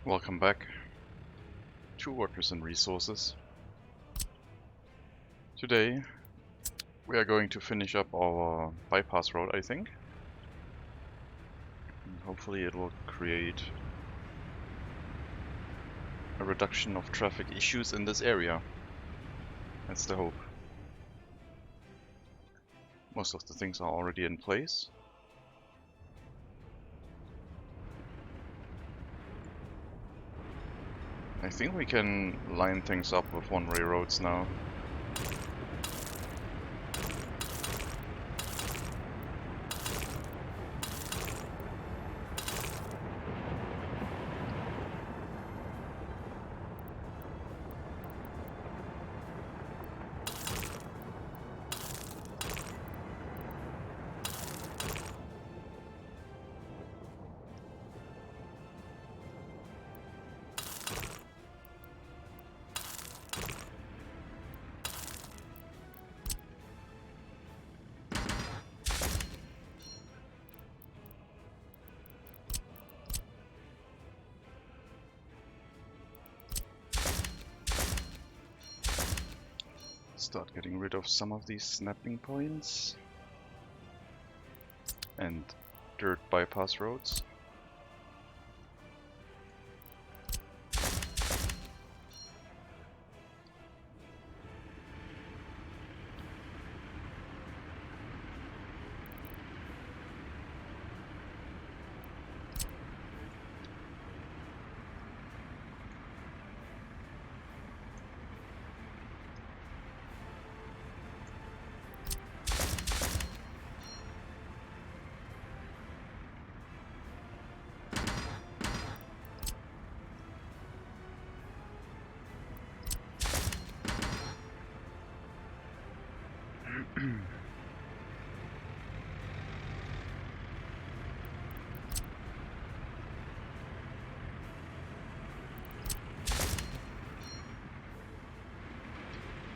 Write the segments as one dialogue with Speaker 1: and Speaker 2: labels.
Speaker 1: Welcome back to Workers and Resources. Today we are going to finish up our bypass road, I think. And hopefully it will create a reduction of traffic issues in this area. That's the hope. Most of the things are already in place. I think we can line things up with one-way roads now. Start getting rid of some of these snapping points and dirt bypass roads.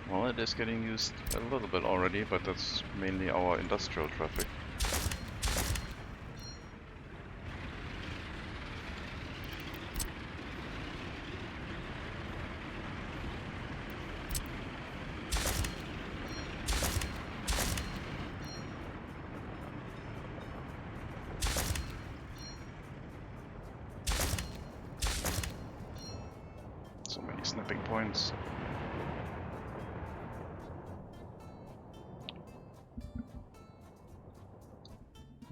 Speaker 1: Well, it is getting used a little bit already, but that's mainly our industrial traffic. So many snapping points.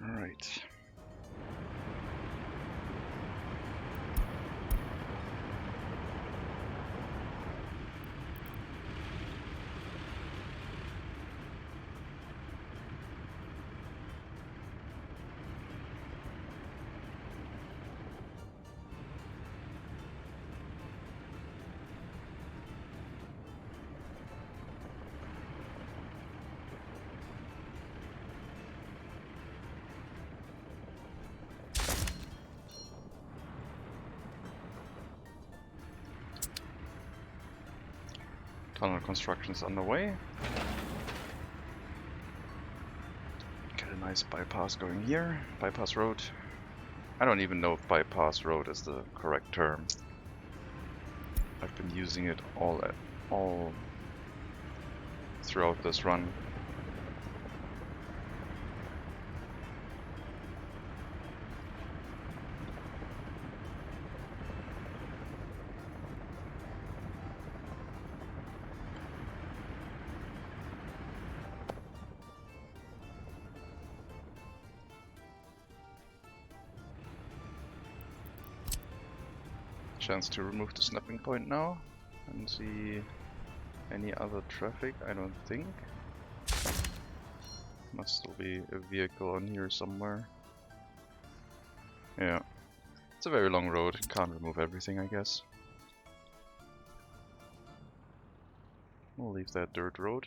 Speaker 1: Alright. Tunnel construction is underway. Get a nice bypass going here. Bypass road. I don't even know if bypass road is the correct term. I've been using it all throughout this run. Chance to remove the snapping point now and see any other traffic. I don't think. Must still be a vehicle on here somewhere. Yeah, it's a very long road. Can't remove everything, I guess. We'll leave that dirt road.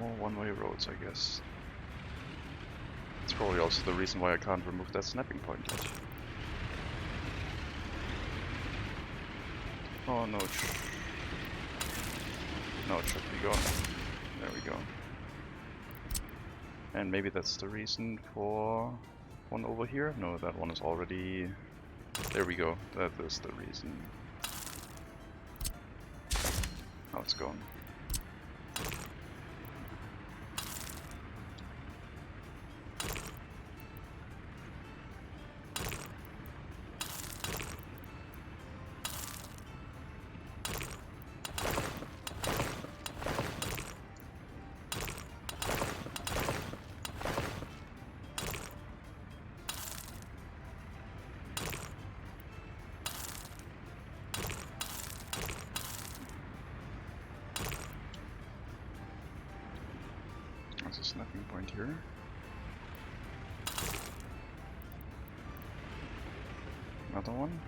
Speaker 1: more one-way roads, I guess. It's probably also the reason why I can't remove that snapping point yet. Oh no, it should be gone. There we go. And maybe that's the reason for one over here? No, that one is already... There we go, that is the reason. Now it's gone. There's a snapping point here. Another one.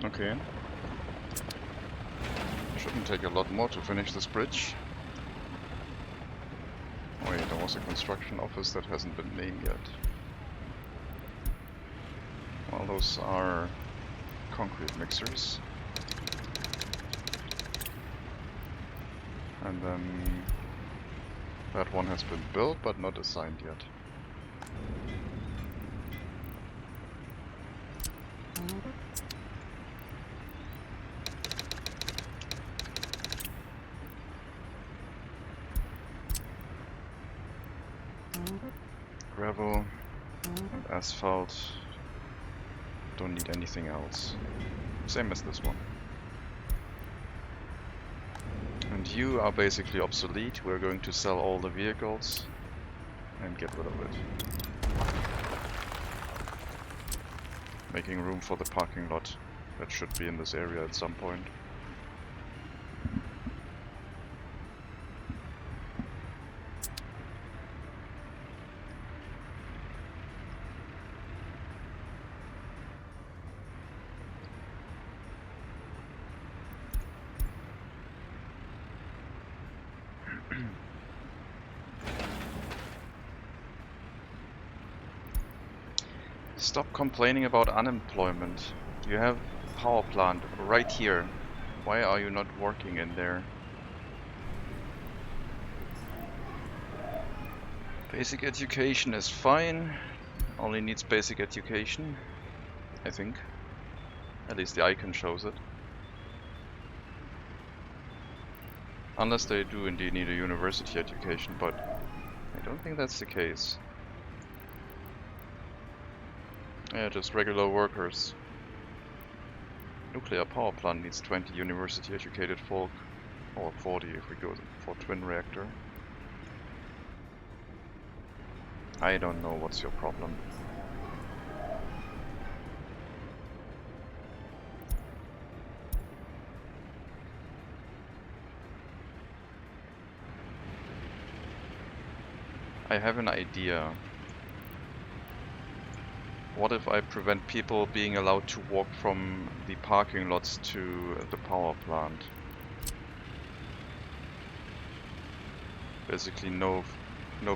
Speaker 1: Okay. Shouldn't take a lot more to finish this bridge. Wait, there was a construction office that hasn't been named yet. Well, those are concrete mixers. And then that one has been built but not assigned yet. Gravel and asphalt. Don't need anything else. Same as this one. And you are basically obsolete. We're going to sell all the vehicles and get rid of it. Making room for the parking lot that should be in this area at some point. Stop complaining about unemployment. You have a power plant right here. Why are you not working in there? Basic education is fine. Only needs basic education, I think. At least the icon shows it. Unless they do indeed need a university education, but I don't think that's the case. Yeah, just regular workers. Nuclear power plant needs 20 university educated folk, or 40 if we go for twin reactor. I don't know what's your problem. I have an idea. What if I prevent people being allowed to walk from the parking lots to the power plant? Basically no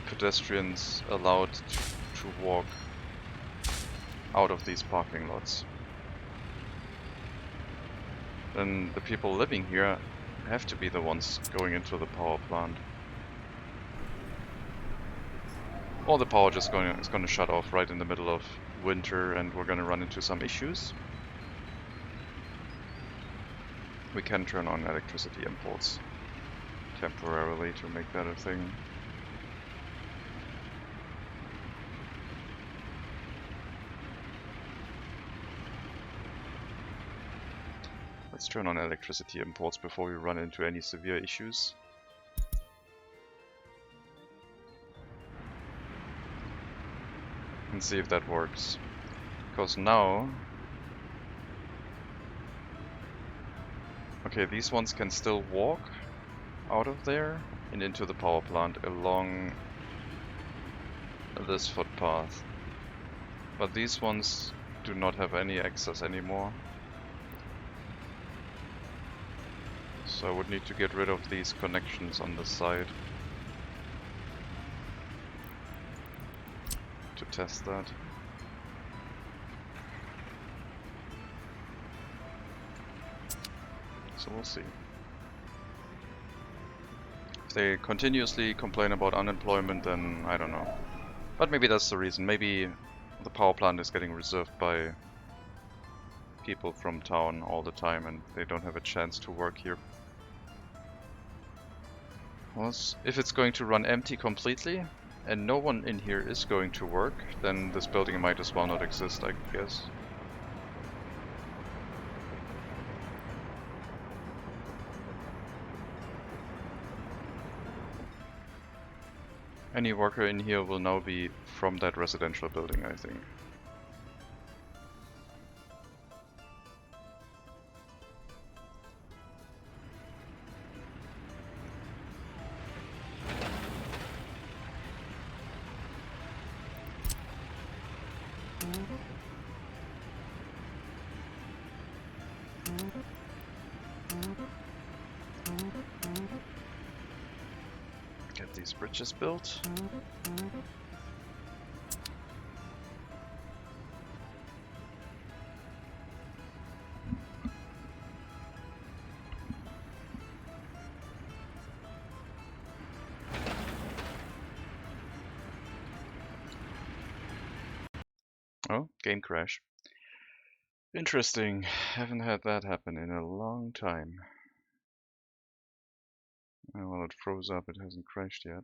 Speaker 1: pedestrians allowed to walk out of these parking lots. Then the people living here have to be the ones going into the power plant. Or the power just is going to shut off right in the middle of winter and we're going to run into some issues. We can turn on electricity imports temporarily to make that a thing. Let's turn on electricity imports before we run into any severe issues. And see if that works. Because now... Okay, these ones can still walk out of there and into the power plant along this footpath. But these ones do not have any access anymore. So I would need to get rid of these connections on the side to test that. So we'll see. If they continuously complain about unemployment, then I don't know. But maybe that's the reason. Maybe the power plant is getting reserved by people from town all the time and they don't have a chance to work here. Well, if it's going to run empty completely and no one in here is going to work, then this building might as well not exist, I guess. Any worker in here will now be from that residential building, I think. Get these bridges built. Oh, game crash. Interesting. Haven't had that happen in a long time. Oh, well, it froze up. It hasn't crashed yet.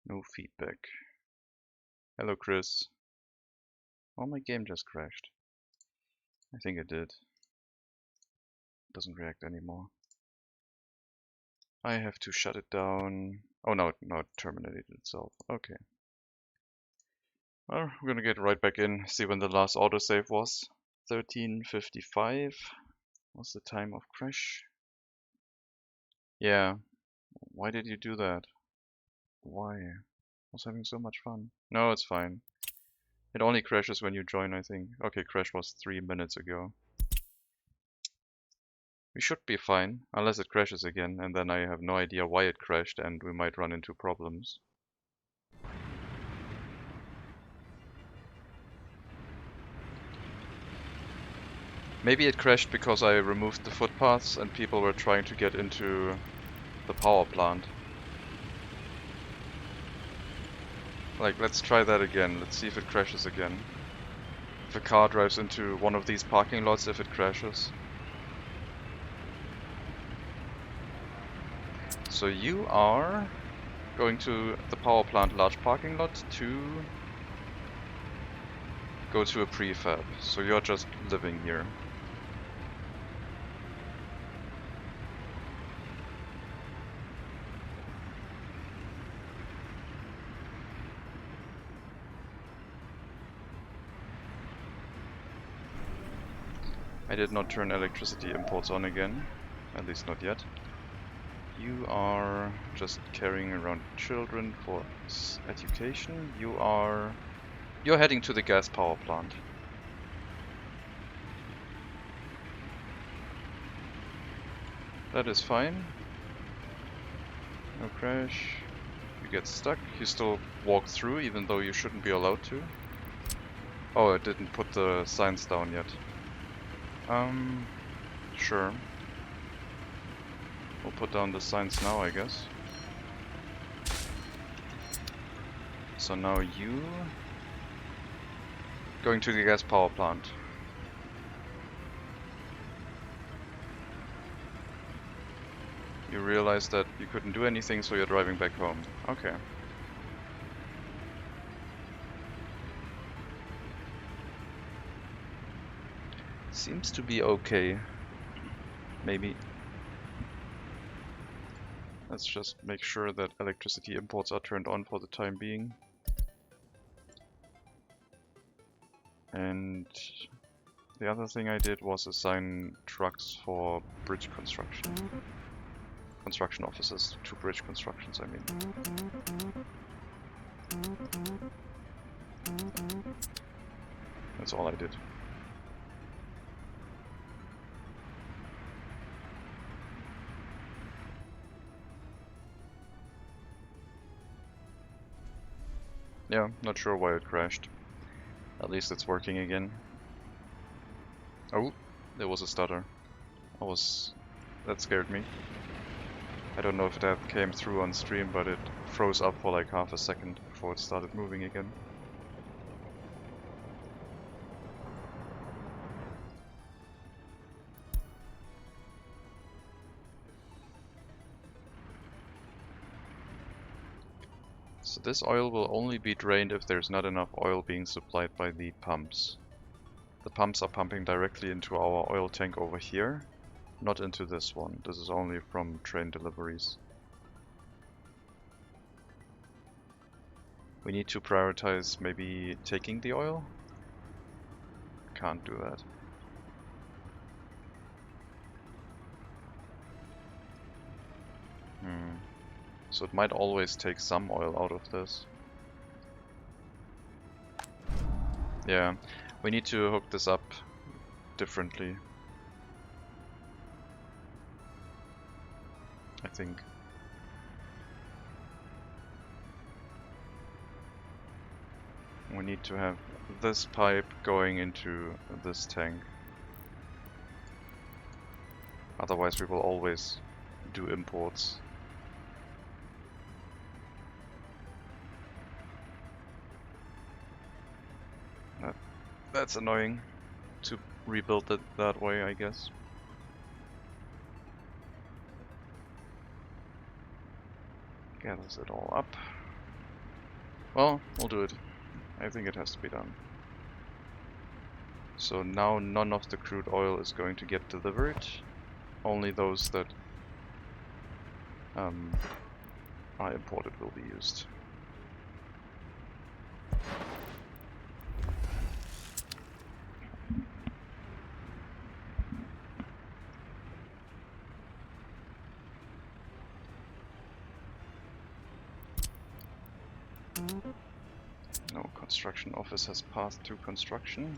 Speaker 1: No feedback. Hello, Chris. Oh, my game just crashed. I think it did. It doesn't react anymore. I have to shut it down. Oh, no, it terminated itself. Okay. Well, we're gonna get right back in, see when the last autosave was. 13:55 was the time of crash. Yeah. Why did you do that? Why? I was having so much fun. No, it's fine. It only crashes when you join, I think. Okay, crash was 3 minutes ago. We should be fine, unless it crashes again, and then I have no idea why it crashed and we might run into problems. Maybe it crashed because I removed the footpaths and people were trying to get into the power plant. Like, let's try that again. Let's see if it crashes again. If a car drives into one of these parking lots, if it crashes. So you are going to the power plant large parking lot to go to a prefab. So you're just living here. I did not turn electricity imports on again, at least not yet. You are just carrying around children for education. You're heading to the gas power plant. That is fine. No crash. You get stuck. You still walk through even though you shouldn't be allowed to. Oh, it didn't put the signs down yet. Sure. We'll put down the signs now, I guess. So now you... going to the gas power plant. You realize that you couldn't do anything, so you're driving back home. Okay. Seems to be okay. Maybe. Let's just make sure that electricity imports are turned on for the time being. And the other thing I did was assign trucks for bridge construction. Construction offices to bridge constructions, I mean. That's all I did. Yeah, not sure why it crashed. At least it's working again. Oh, there was a stutter. That scared me. I don't know if that came through on stream, but it froze up for like half a second before it started moving again. So this oil will only be drained if there's not enough oil being supplied by the pumps. The pumps are pumping directly into our oil tank over here, not into this one. This is only from train deliveries. We need to prioritize maybe taking the oil? Can't do that. So it might always take some oil out of this. Yeah, we need to hook this up differently, I think. We need to have this pipe going into this tank. Otherwise we will always do imports. That's annoying to rebuild it that way, I guess. Gathers it all up. Well, we'll do it. I think it has to be done. So now none of the crude oil is going to get delivered. Only those that are imported will be used. No, construction office has passed through construction.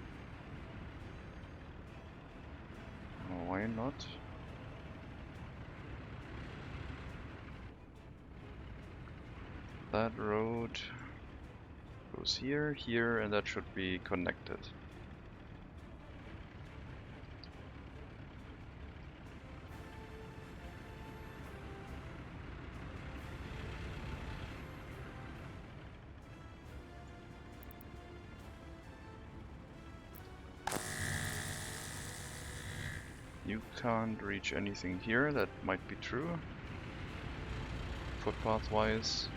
Speaker 1: Why not? That road goes here, here, and that should be connected. You can't reach anything here, that might be true. Footpath wise.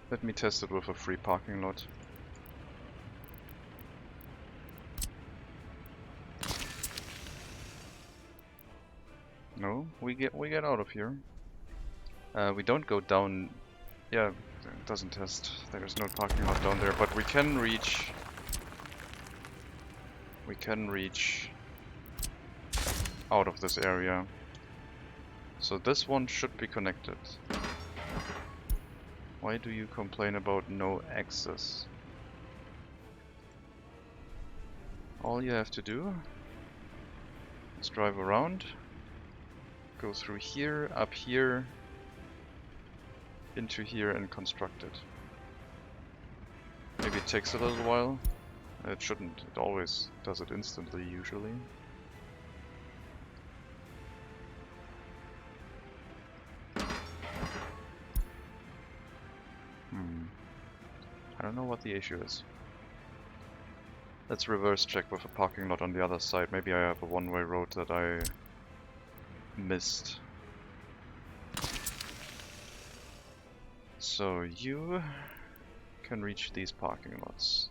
Speaker 1: Let me test it with a free parking lot. No, we get out of here. We don't go down. Yeah, it doesn't test. There's no parking lot down there, but we can reach. We can reach out of this area. So this one should be connected. Why do you complain about no access? All you have to do is drive around, go through here, up here, into here and construct it. Maybe it takes a little while. It shouldn't. It always does it instantly, usually. I don't know what the issue is. Let's reverse check with a parking lot on the other side. Maybe I have a one-way road that I missed. So you can reach these parking lots.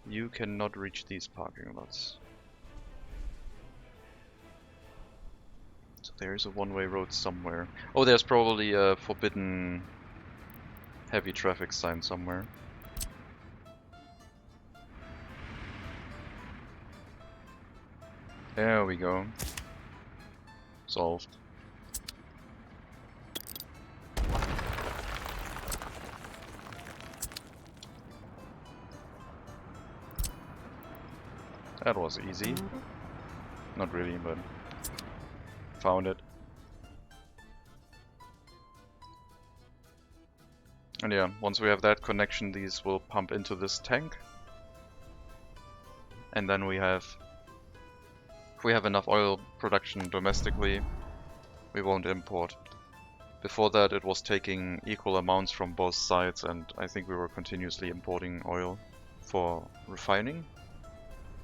Speaker 1: You cannot reach these parking lots. So there's a one-way road somewhere. Oh, there's probably a forbidden heavy traffic sign somewhere. There we go. Solved. That was easy. Not really, but found it. And yeah, once we have that connection, these will pump into this tank. And then we have, if we have enough oil production domestically, we won't import. Before that it was taking equal amounts from both sides, and I think we were continuously importing oil for refining.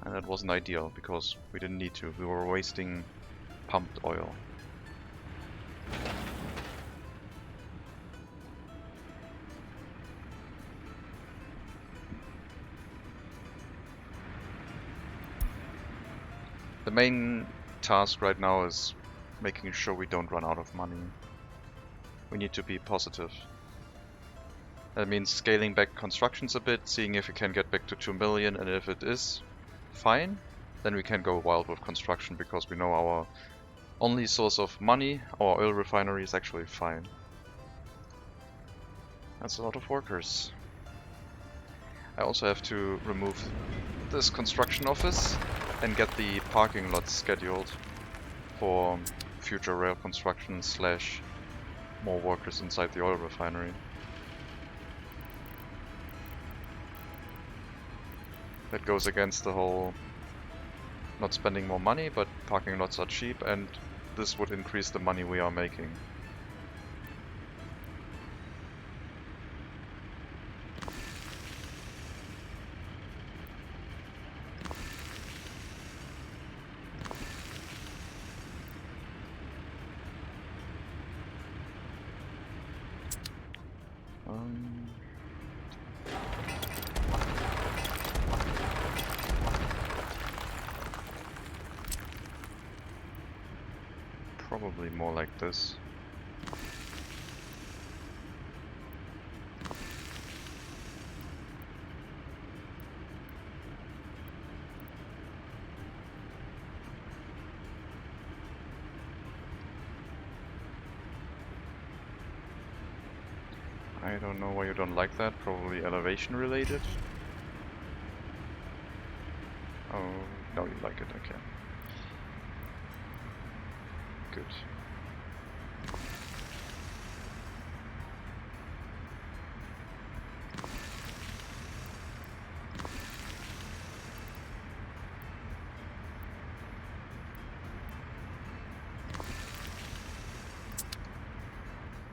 Speaker 1: And that wasn't ideal, because we didn't need to. We were wasting pumped oil. The main task right now is making sure we don't run out of money. We need to be positive. That means scaling back constructions a bit, seeing if we can get back to 2 million, and if it is fine, then we can go wild with construction, because we know our only source of money, our oil refinery, is actually fine. That's a lot of workers. I also have to remove this construction office and get the parking lot scheduled for future rail construction / more workers inside the oil refinery. That goes against the whole not spending more money, but parking lots are cheap, and this would increase the money we are making. Probably more like this. I don't know why you don't like that, probably elevation related. Oh, no, you like it, okay. Good.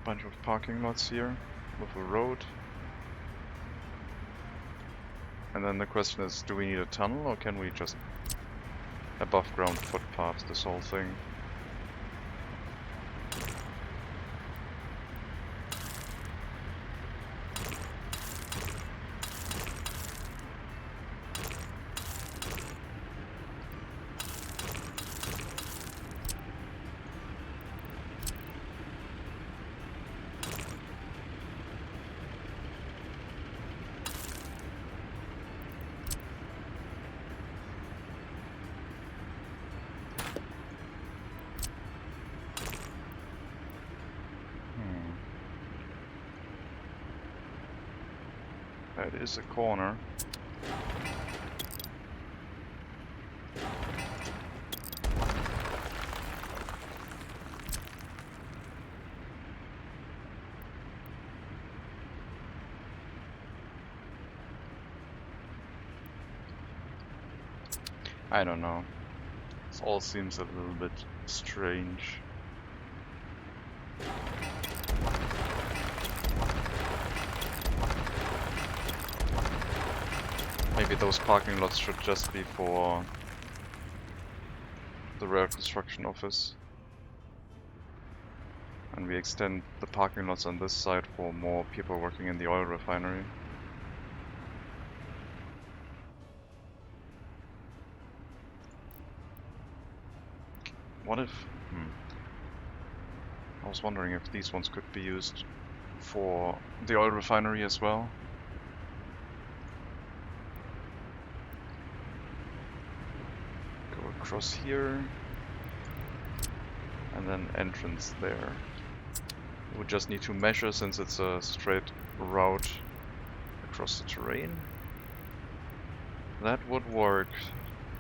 Speaker 1: Bunch of parking lots here with a road. And then the question is, do we need a tunnel, or can we just above ground footpath this whole thing? That is a corner. I don't know. This all seems a little bit strange. Maybe those parking lots should just be for the rail construction office. And we extend the parking lots on this side for more people working in the oil refinery. What if... I was wondering if these ones could be used for the oil refinery as well. Go across here. And then entrance there. We just need to measure since it's a straight route across the terrain. That would work.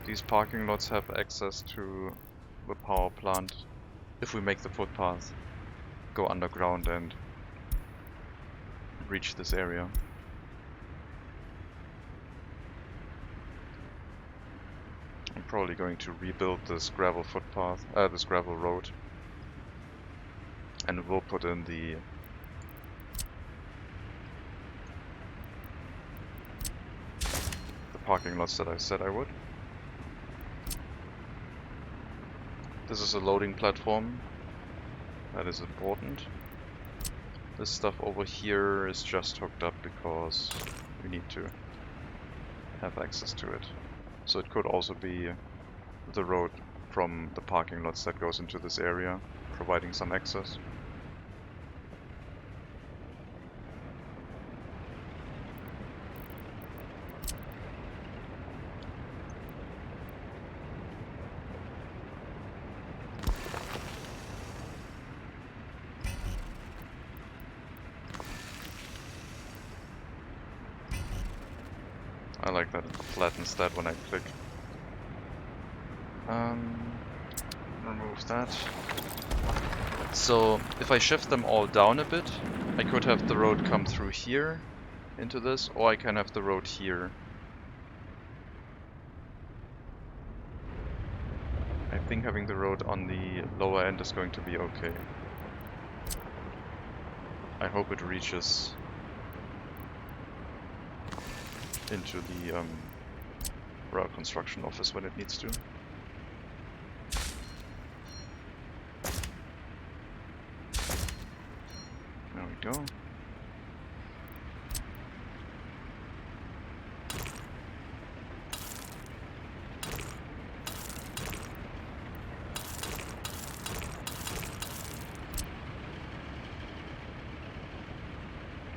Speaker 1: These parking lots have access to the power plant if we make the footpath go underground and reach this area. I'm probably going to rebuild this gravel footpath, this gravel road, and we'll put in the parking lots that I said I would. This is a loading platform. That is important. This stuff over here is just hooked up because we need to have access to it. So it could also be the road from the parking lots that goes into this area, providing some access. I like that it flattens that when I click. Remove that. So if I shift them all down a bit, I could have the road come through here into this, or I can have the road here. I think having the road on the lower end is going to be okay. I hope it reaches into the rail construction office when it needs to. There we go.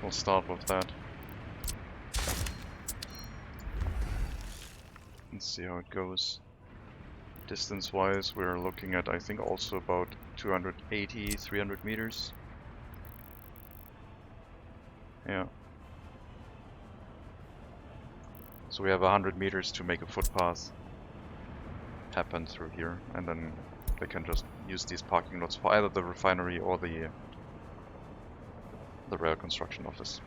Speaker 1: We'll start with that. Let's see how it goes. Distance-wise, we're looking at, I think, also about 280, 300 meters. Yeah. So we have 100 meters to make a footpath happen through here, and then they can just use these parking lots for either the refinery or the rail construction office.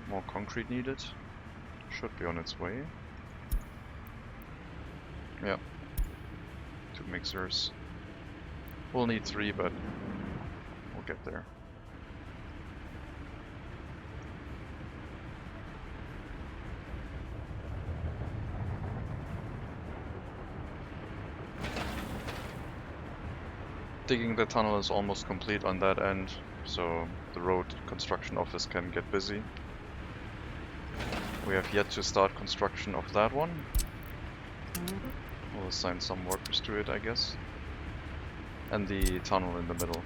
Speaker 1: More concrete needed. Should be on its way. Yeah. 2 mixers. We'll need 3, but we'll get there. Digging the tunnel is almost complete on that end, so the road construction office can get busy. We have yet to start construction of that one. We'll assign some workers to it, I guess. And the tunnel in the middle.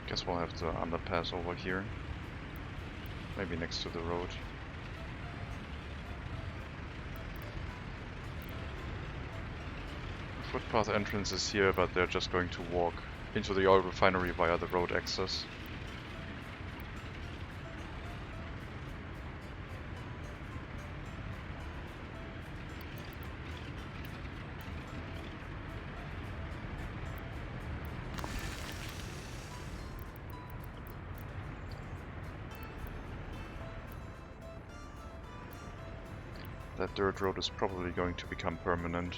Speaker 1: Guess we'll have the underpass over here. Maybe next to the road. Footpath entrance is here, but they're just going to walk into the oil refinery via the road access. That dirt road is probably going to become permanent.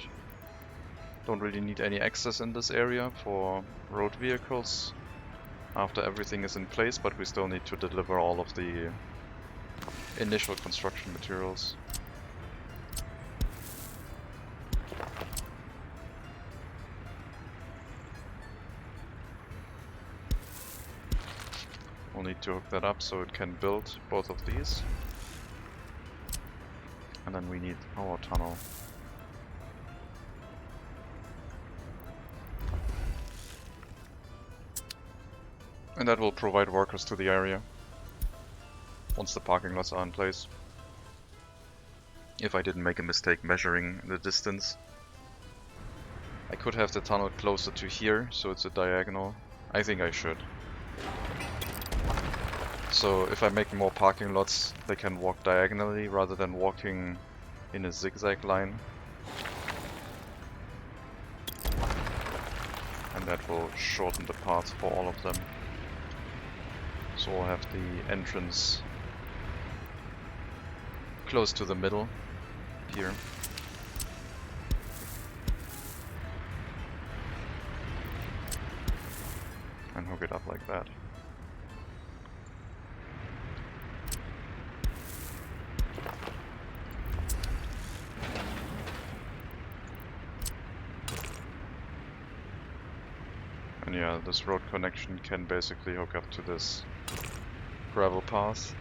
Speaker 1: Don't really need any access in this area for road vehicles after everything is in place, but we still need to deliver all of the initial construction materials. We'll need to hook that up so it can build both of these. And then we need our tunnel. And that will provide workers to the area once the parking lots are in place. If I didn't make a mistake measuring the distance. I could have the tunnel closer to here, so it's a diagonal. I think I should. So if I make more parking lots, they can walk diagonally rather than walking in a zigzag line. And that will shorten the path for all of them. So we'll have the entrance close to the middle here. And hook it up like that. And yeah, this road connection can basically hook up to this gravel path.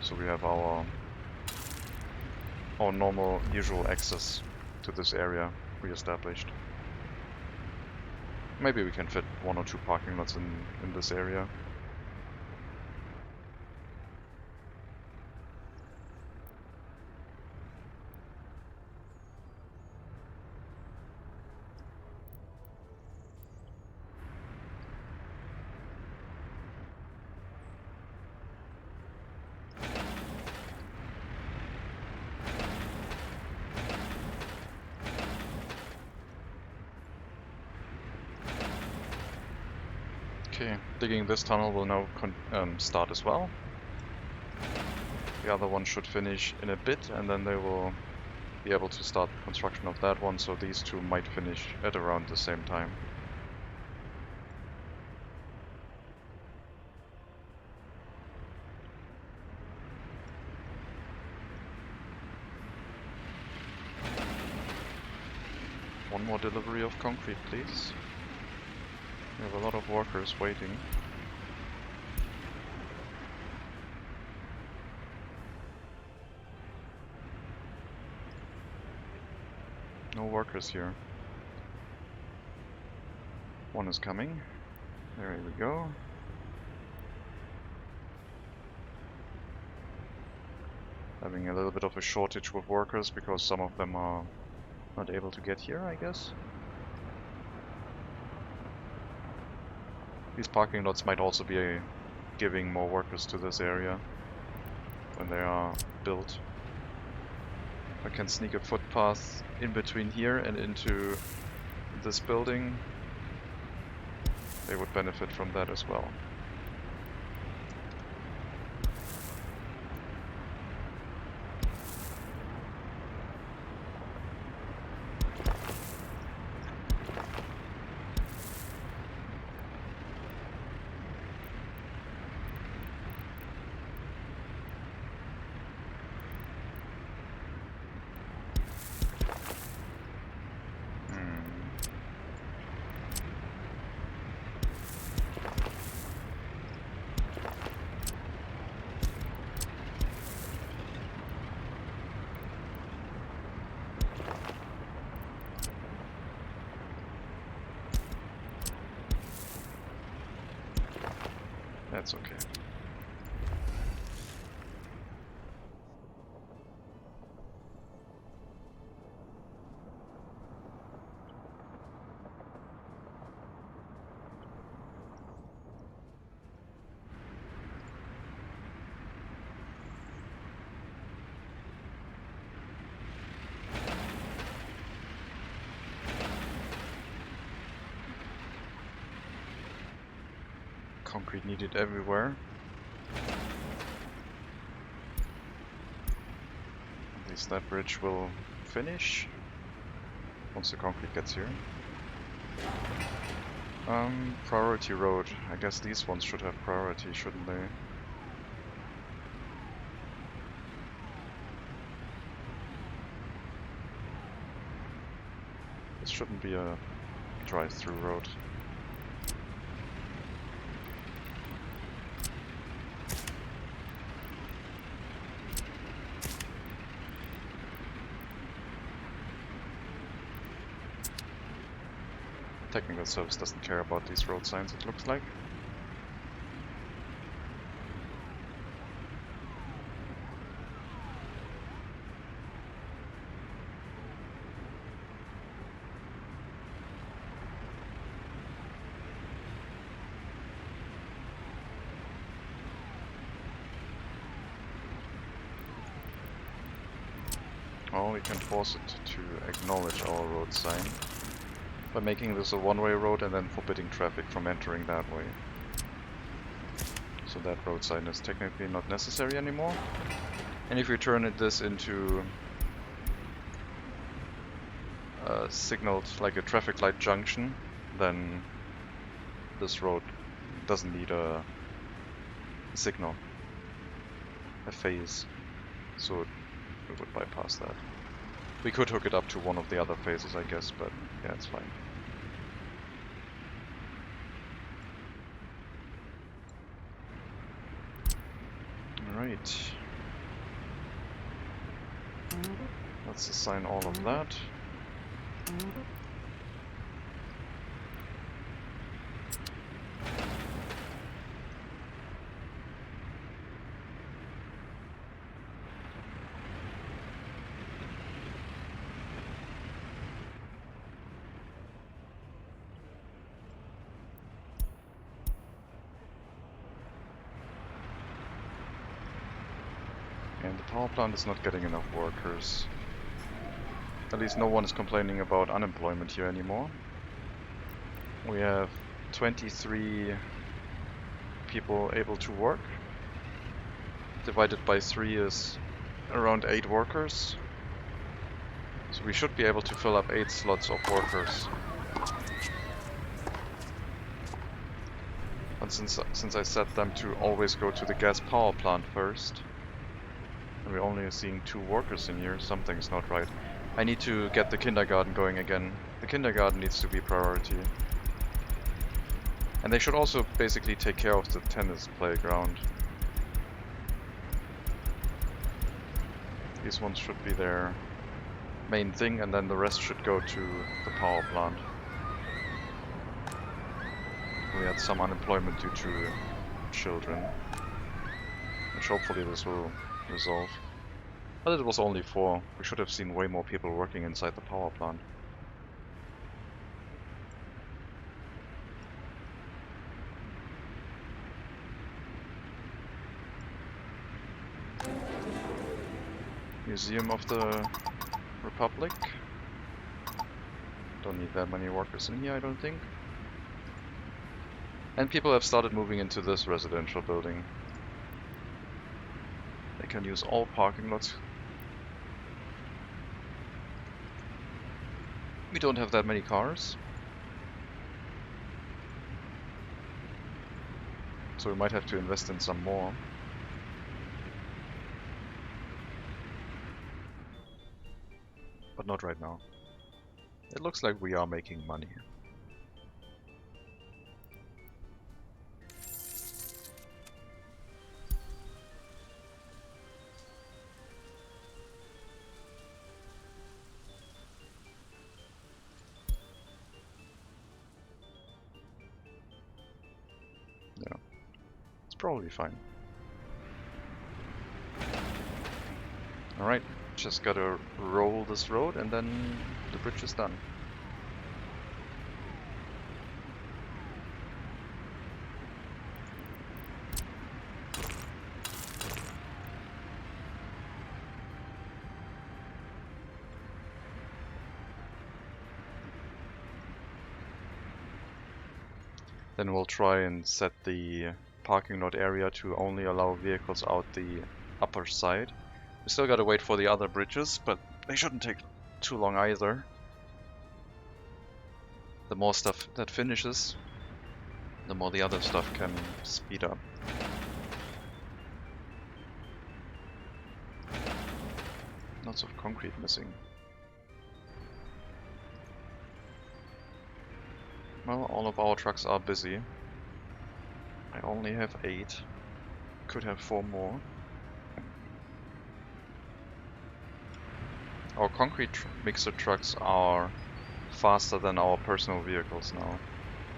Speaker 1: So we have our normal, usual access to this area re-established. Maybe we can fit 1 or 2 parking lots in this area. Okay, digging this tunnel will now start as well. The other one should finish in a bit, and then they will be able to start construction of that one, so these two might finish at around the same time. One more delivery of concrete, please. We have a lot of workers waiting. No workers here. One is coming. There we go. Having a little bit of a shortage with workers because some of them are not able to get here, I guess. These parking lots might also be giving more workers to this area when they are built. I can sneak a footpath in between here and into this building. They would benefit from that as well. That's okay. Concrete needed everywhere. At least that bridge will finish once the concrete gets here. Priority road. I guess these ones should have priority, shouldn't they? This shouldn't be a drive-through road. Technical service doesn't care about these road signs, it looks like. Or we can force it to acknowledge our road sign by making this a one-way road and then forbidding traffic from entering that way. So that road sign is technically not necessary anymore. And if we turn this into signaled like a traffic light junction, then this road doesn't need a signal, a phase, so we would bypass that. We could hook it up to one of the other phases, I guess, but yeah, it's fine. Alright. Let's assign all of that. And the power plant is not getting enough workers. At least no one is complaining about unemployment here anymore. We have 23 people able to work. Divided by 3 is around 8 workers. So we should be able to fill up 8 slots of workers. But since I set them to always go to the gas power plant first, and we're only seeing 2 workers in here, something's not right. I need to get the kindergarten going again. The kindergarten needs to be priority. And they should also basically take care of the tennis playground. These ones should be their main thing, and then the rest should go to the power plant. We had some unemployment due to children, which hopefully this will resolve. But it was only 4. We should have seen way more people working inside the power plant. Museum of the Republic. Don't need that many workers in here, I don't think. And people have started moving into this residential building. They can use all parking lots. We don't have that many cars, so we might have to invest in some more. But not right now. It looks like we are making money. Yeah, it's probably fine. Alright, just gotta roll this road and then the bridge is done. Then we'll try and set the parking lot area to only allow vehicles out the upper side. We still gotta wait for the other bridges, but they shouldn't take too long either. The more stuff that finishes, the more the other stuff can speed up. Lots of concrete missing. Well, all of our trucks are busy. I only have 8. Could have 4 more. Our concrete mixer trucks are faster than our personal vehicles now.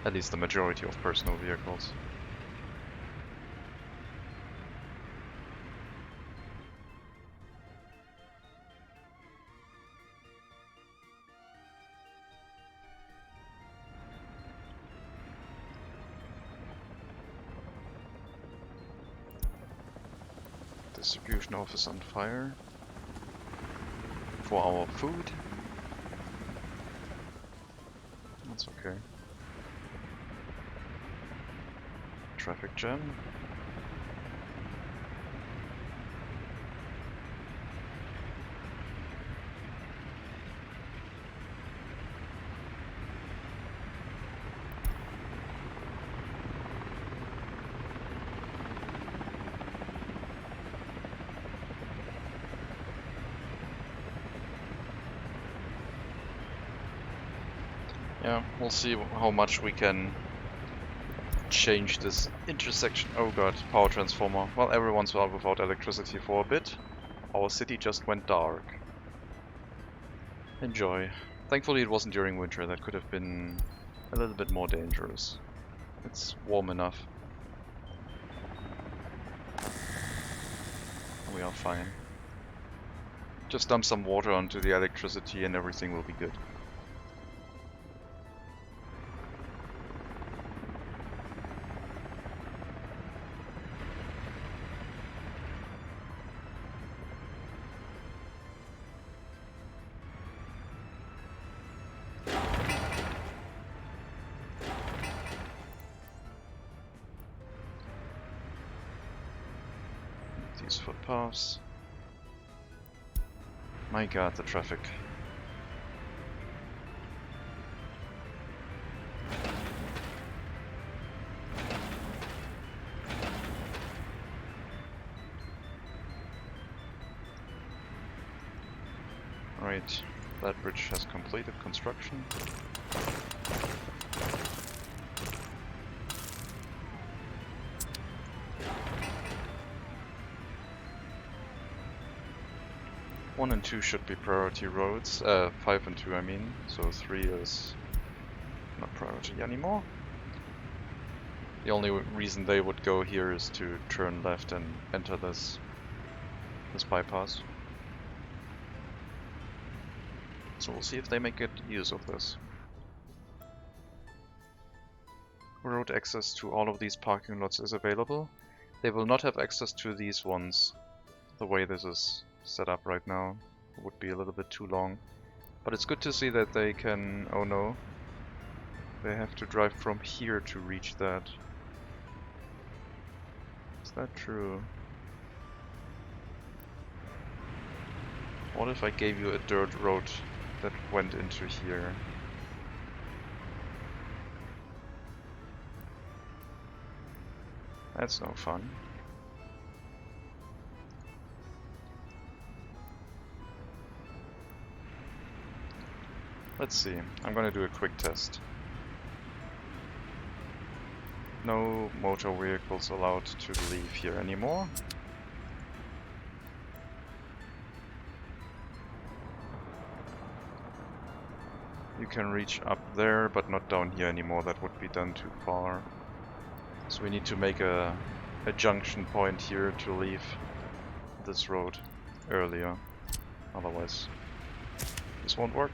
Speaker 1: At least the majority of personal vehicles. Distribution office on fire. For our food. That's okay. Traffic jam. Yeah, we'll see how much we can change this intersection. Oh god, power transformer. Well, everyone's without electricity for a bit. Our city just went dark. Enjoy. Thankfully it wasn't during winter, that could have been a little bit more dangerous. It's warm enough. We are fine. Just dump some water onto the electricity and everything will be good. These footpaths. My god, the traffic. Right, that bridge has completed construction. One and 2 should be priority roads, 5 and 2 I mean, so 3 is not priority anymore. The only reason they would go here is to turn left and enter this bypass. So we'll see if they make good use of this. Road access to all of these parking lots is available. They will not have access to these ones. The way this is set up right now would be a little bit too long. But it's good to see that they can... oh no. They have to drive from here to reach that. Is that true? What if I gave you a dirt road that went into here? That's no fun. Let's see, I'm gonna do a quick test. No motor vehicles allowed to leave here anymore. You can reach up there, but not down here anymore, that would be done too far. So we need to make a junction point here to leave this road earlier. Otherwise, this won't work.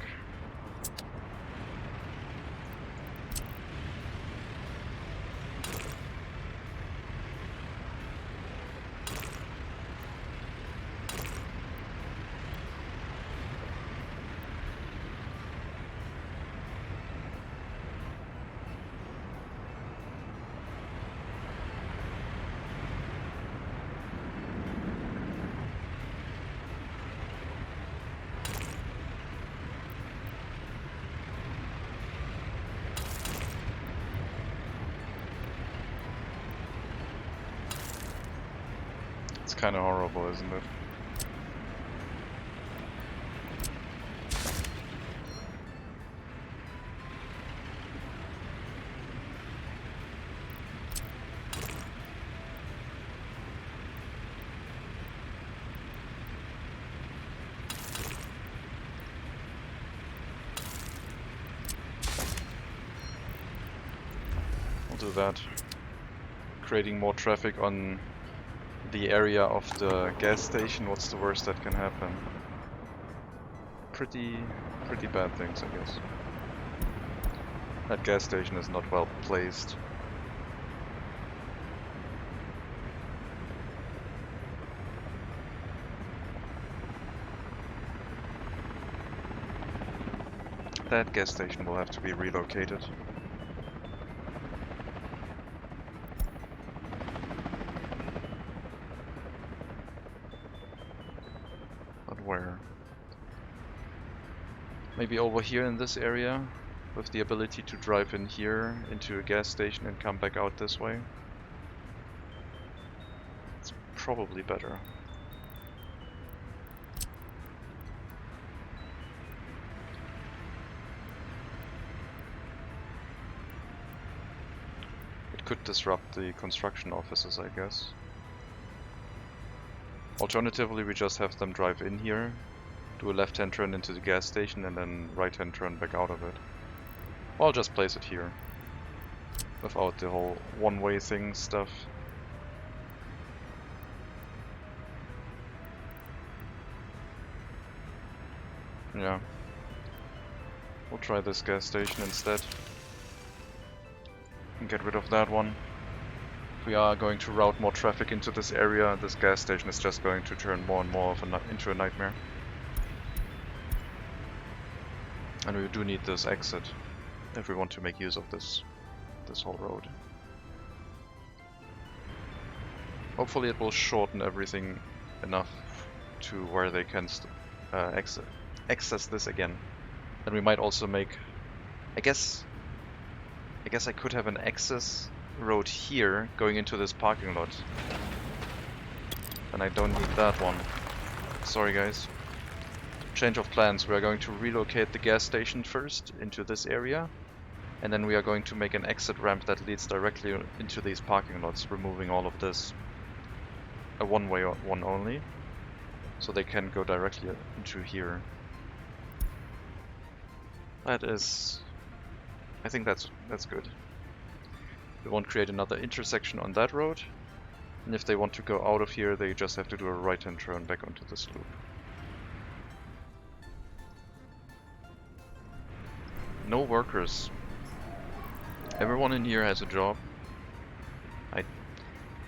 Speaker 1: kind of horrible, isn't it? I'll do that. Creating more traffic on the area of the gas station. What's the worst that can happen? Pretty bad things, I guess. That gas station is not well placed. That gas station will have to be relocated. But where? Maybe over here in this area, with the ability to drive in here into a gas station and come back out this way. It's probably better. It could disrupt the construction offices, I guess. Alternatively, we just have them drive in here, do a left-hand turn into the gas station, and then right-hand turn back out of it. Or I'll just place it here, without the whole one-way thing stuff. Yeah. We'll try this gas station instead. And get rid of that one. If we are going to route more traffic into this area, this gas station is just going to turn more and more of into a nightmare. And we do need this exit if we want to make use of this whole road. Hopefully it will shorten everything enough to where they can access this again. Then we might also make, I guess I could have an access road here going into this parking lot. And I don't need that one. Sorry guys. Change of plans. We are going to relocate the gas station first into this area. And then we are going to make an exit ramp that leads directly into these parking lots, removing all of this. A one-way one only. So they can go directly into here. That is... I think that's good. We won't create another intersection on that road. And if they want to go out of here, they just have to do a right-hand turn back onto this loop. No workers. Everyone in here has a job.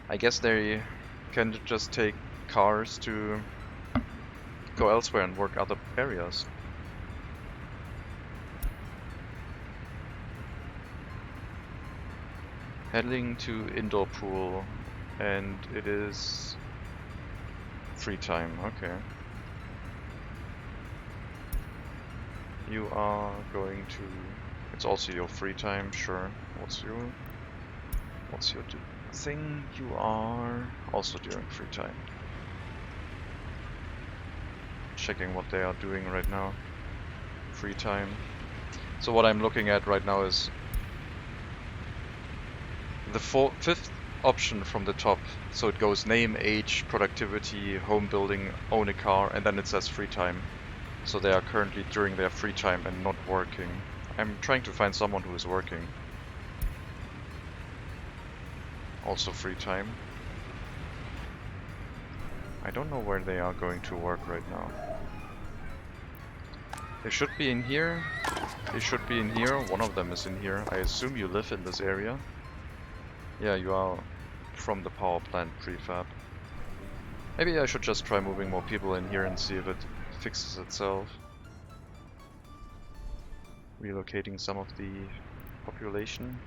Speaker 1: I guess they can just take cars to go elsewhere and work other areas. Heading to indoor pool, and it is free time, okay. You are going to... It's also your free time, sure. What's your thing? You are also during free time. Checking what they are doing right now. Free time. So what I'm looking at right now is the fifth option from the top. So it goes name, age, productivity, home building, own a car, and then it says free time. So they are currently during their free time and not working. I'm trying to find someone who is working. Also free time. I don't know where they are going to work right now. They should be in here. They should be in here. One of them is in here. I assume you live in this area. Yeah, you are from the power plant prefab. Maybe I should just try moving more people in here and see if it fixes itself. Relocating some of the population.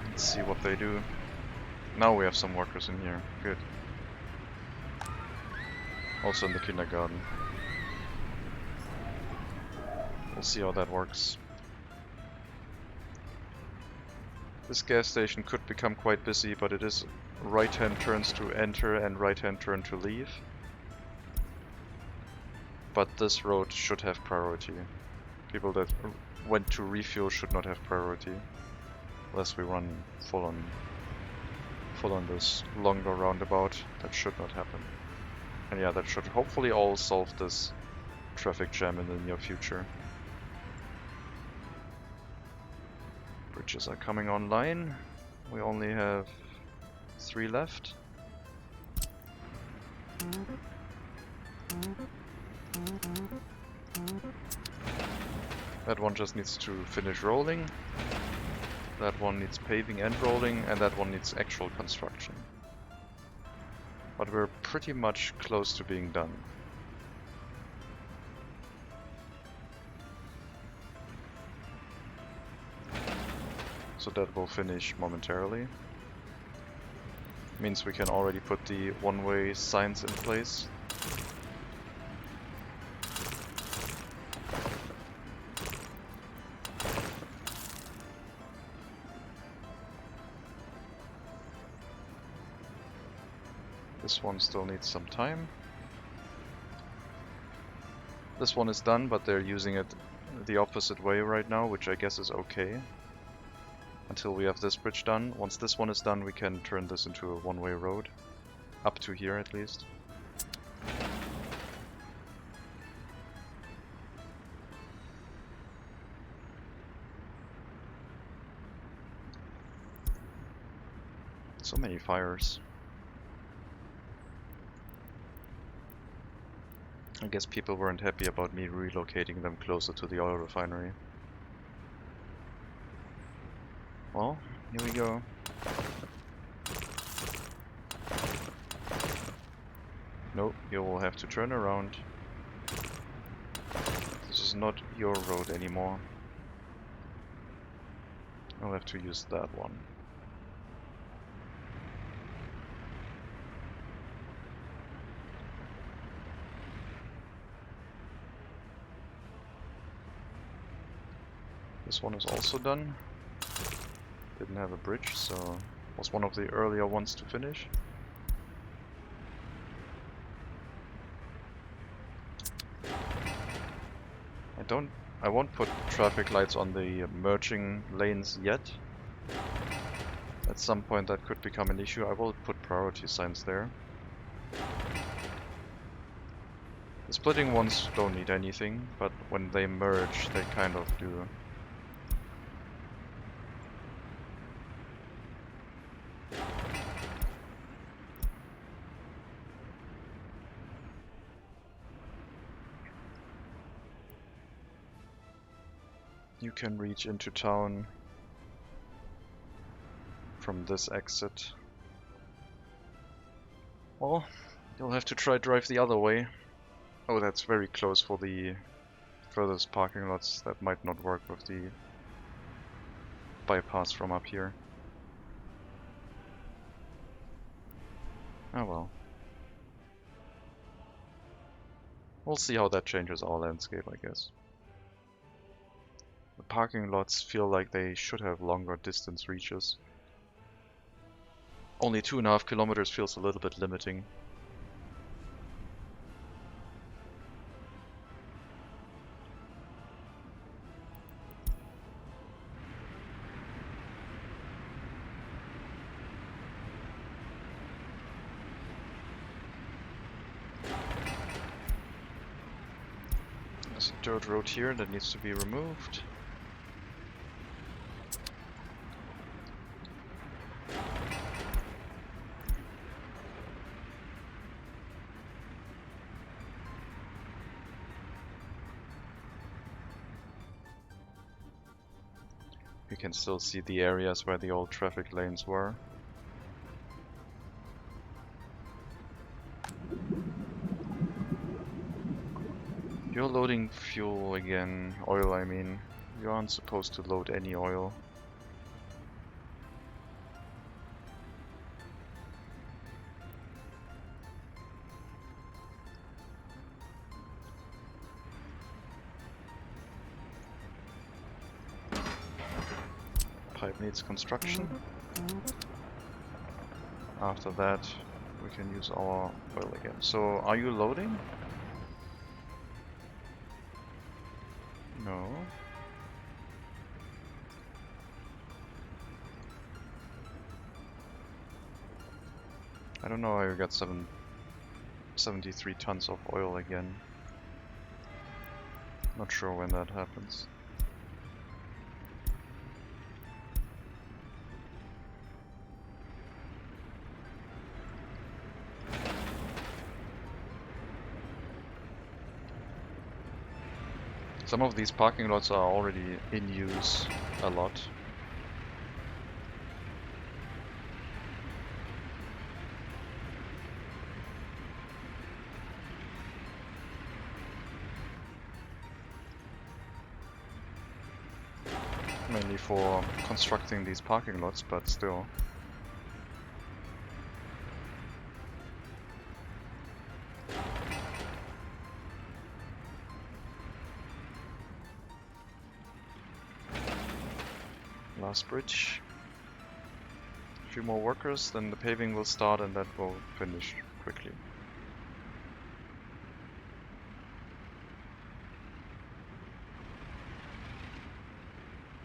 Speaker 1: Let's see what they do. Now we have some workers in here. Good. Also in the kindergarten. We'll see how that works. This gas station could become quite busy, but it is right-hand turns to enter and right-hand turn to leave. But this road should have priority. People that went to refuel should not have priority, unless we run full on this longer roundabout. That should not happen. And yeah, that should hopefully all solve this traffic jam in the near future. Bridges are coming online. We only have 3 left. That one just needs to finish rolling. That one needs paving and rolling, and that one needs actual construction. But we're pretty much close to being done. So that will finish momentarily. Means we can already put the one-way signs in place. This one still needs some time. This one is done, but they're using it the opposite way right now, which I guess is okay. Until we have this bridge done. Once this one is done, we can turn this into a one-way road. Up to here, at least. So many fires. I guess people weren't happy about me relocating them closer to the oil refinery. Well, here we go. Nope, you will have to turn around. This is not your road anymore. I'll have to use that one. This one is also done. Didn't have a bridge, so was one of the earlier ones to finish. I won't put traffic lights on the merging lanes yet. At some point that could become an issue. I will put priority signs there. The splitting ones don't need anything, but when they merge, they kind of do. You can reach into town from this exit. Well, you'll have to try drive the other way. Oh, that's very close for the furthest parking lots. That might not work with the bypass from up here. Oh well. We'll see how that changes our landscape, I guess. The parking lots feel like they should have longer distance reaches. Only 2.5 kilometers feels a little bit limiting. There's a dirt road here that needs to be removed. You can still see the areas where the old traffic lanes were. You're loading fuel again, oil I mean. You aren't supposed to load any oil. type needs construction. After that, we can use our oil again. So, are you loading? No. I don't know how you got 73 tons of oil again. Not sure when that happens. Some of these parking lots are already in use a lot. Mainly for constructing these parking lots, but still. Last bridge. A few more workers, then the paving will start and that will finish quickly.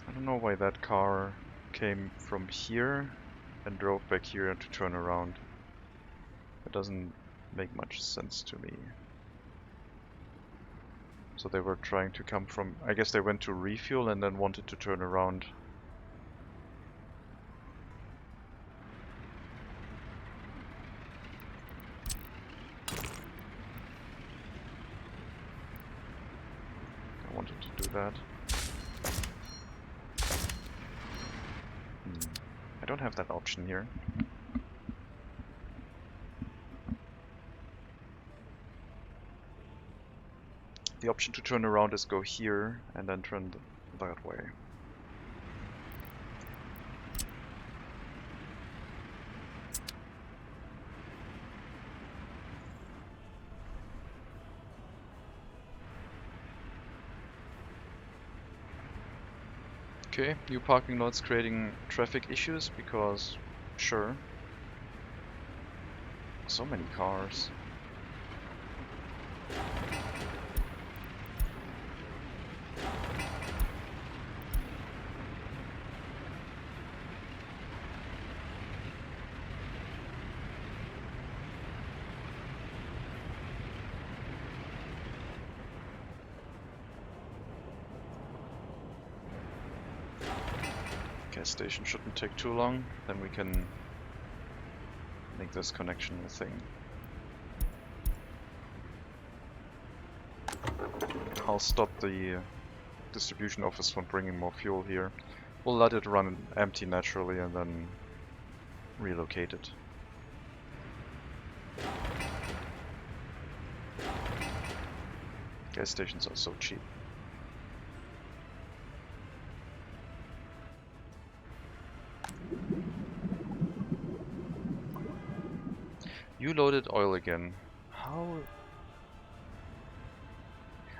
Speaker 1: I don't know why that car came from here and drove back here to turn around. It doesn't make much sense to me. So they were trying to come from... I guess they went to refuel and then wanted to turn around. I wanted to do that. I don't have that option here. The option to turn around is go here and then turn that way. Okay, new parking lots creating traffic issues because, sure. So many cars. Gas station shouldn't take too long, then we can make this connection a thing. I'll stop the distribution office from bringing more fuel here. We'll let it run empty naturally and then relocate it. Gas stations are so cheap. You loaded oil again. How?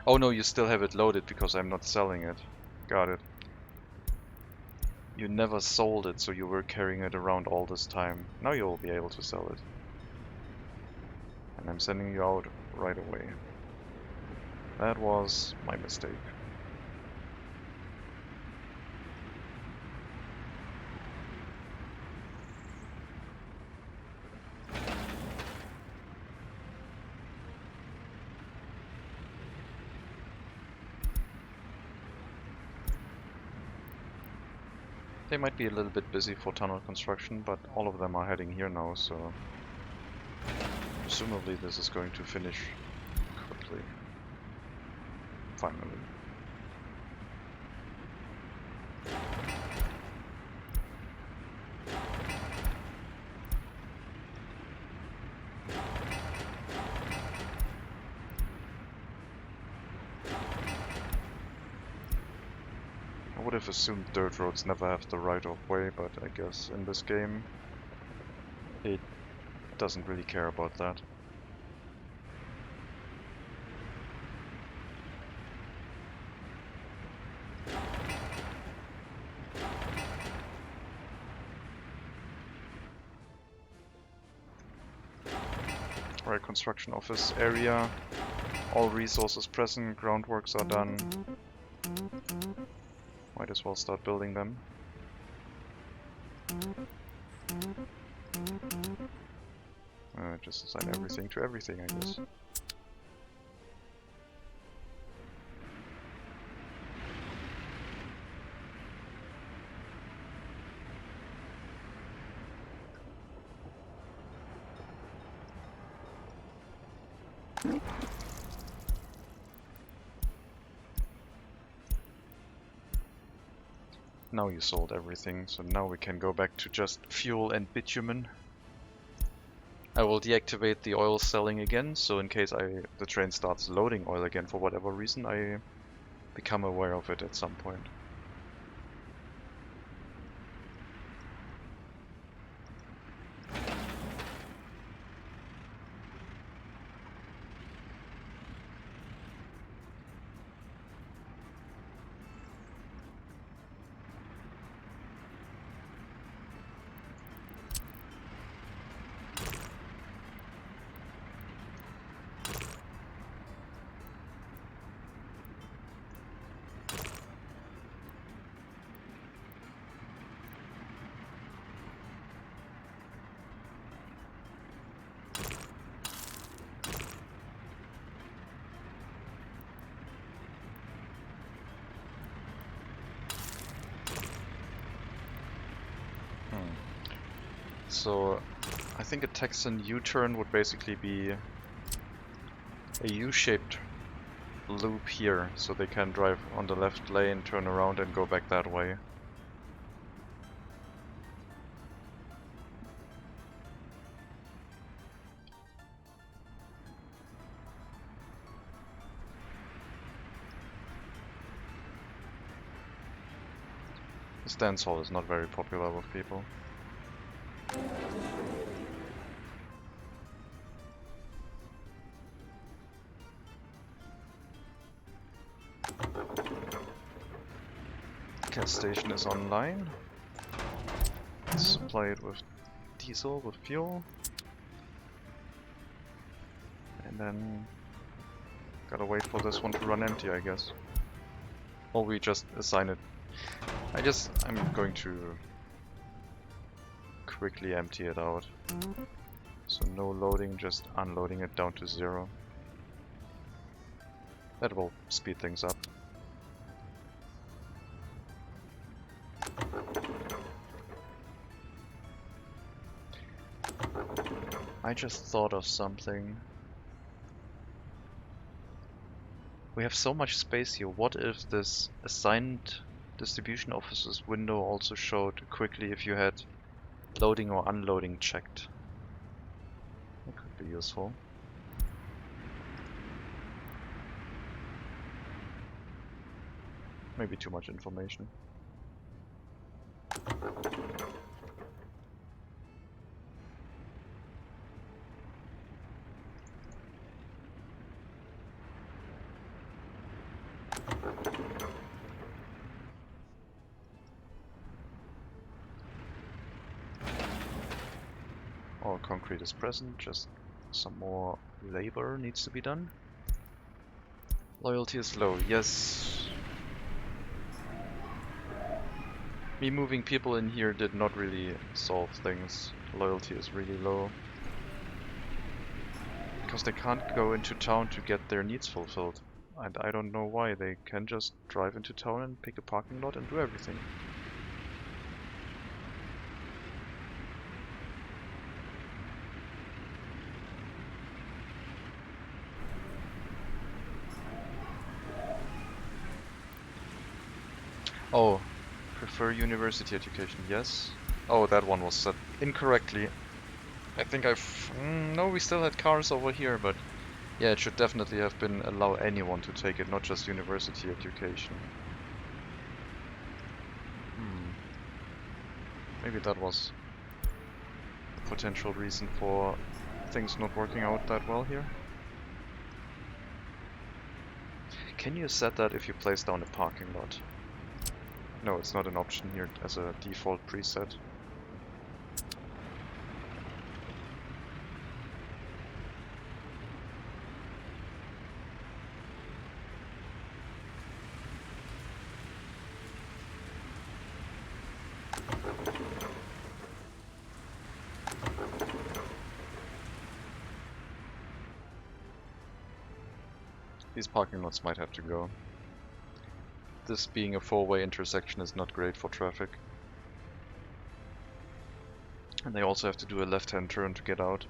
Speaker 1: Oh no, you still have it loaded because I'm not selling it. Got it. You never sold it, so you were carrying it around all this time. Now you'll be able to sell it. And I'm sending you out right away. That was my mistake. They might be a little bit busy for tunnel construction, but all of them are heading here now, so presumably this is going to finish quickly. Finally. I would have assumed dirt roads never have the right of way, but I guess in this game it doesn't really care about that. for a construction office area. All resources present, groundworks are done. Might as well start building them. Just assign everything to everything, I guess. Now you sold everything, so now we can go back to just fuel and bitumen. I will deactivate the oil selling again, so in case the train starts loading oil again for whatever reason, I become aware of it at some point. So I think a Texan U-turn would basically be a U-shaped loop here, so they can drive on the left lane, turn around and go back that way. This dance hall is not very popular with people. Gas station is online. Let's supply it with diesel, with fuel. And then gotta wait for this one to run empty, I guess. Or we just assign it. I'm going to quickly empty it out. So no loading, just unloading it down to 0. That will speed things up. I just thought of something. We have so much space here. What if this assigned distribution offices window also showed quickly if you had loading or unloading checked? That could be useful. Maybe too much information. All concrete is present, just some more labor needs to be done. Loyalty is low, yes. Me moving people in here did not really solve things. Loyalty is really low. Because they can't go into town to get their needs fulfilled. And I don't know why. They can just drive into town and pick a parking lot and do everything. Oh, prefer university education, yes. Oh, that one was set incorrectly. I think no, we still had cars over here, but yeah, it should definitely have been allow anyone to take it, not just university education. Maybe that was a potential reason for things not working out that well here. Can you set that if you place down a parking lot? No, it's not an option here as a default preset. These parking lots might have to go. This being a four-way intersection is not great for traffic. And they also have to do a left-hand turn to get out.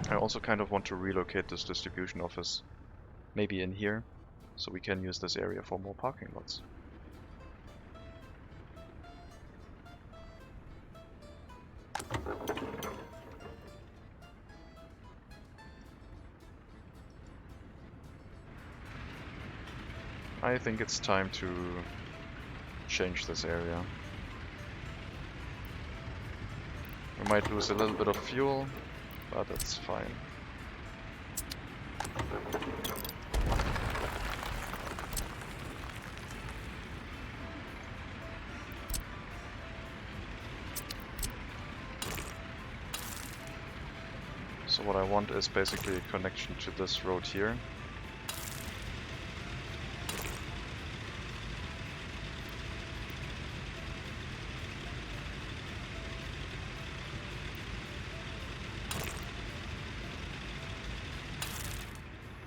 Speaker 1: I also kind of want to relocate this distribution office, maybe in here, so we can use this area for more parking lots. I think it's time to change this area. We might lose a little bit of fuel, but that's fine. So what I want is basically a connection to this road here.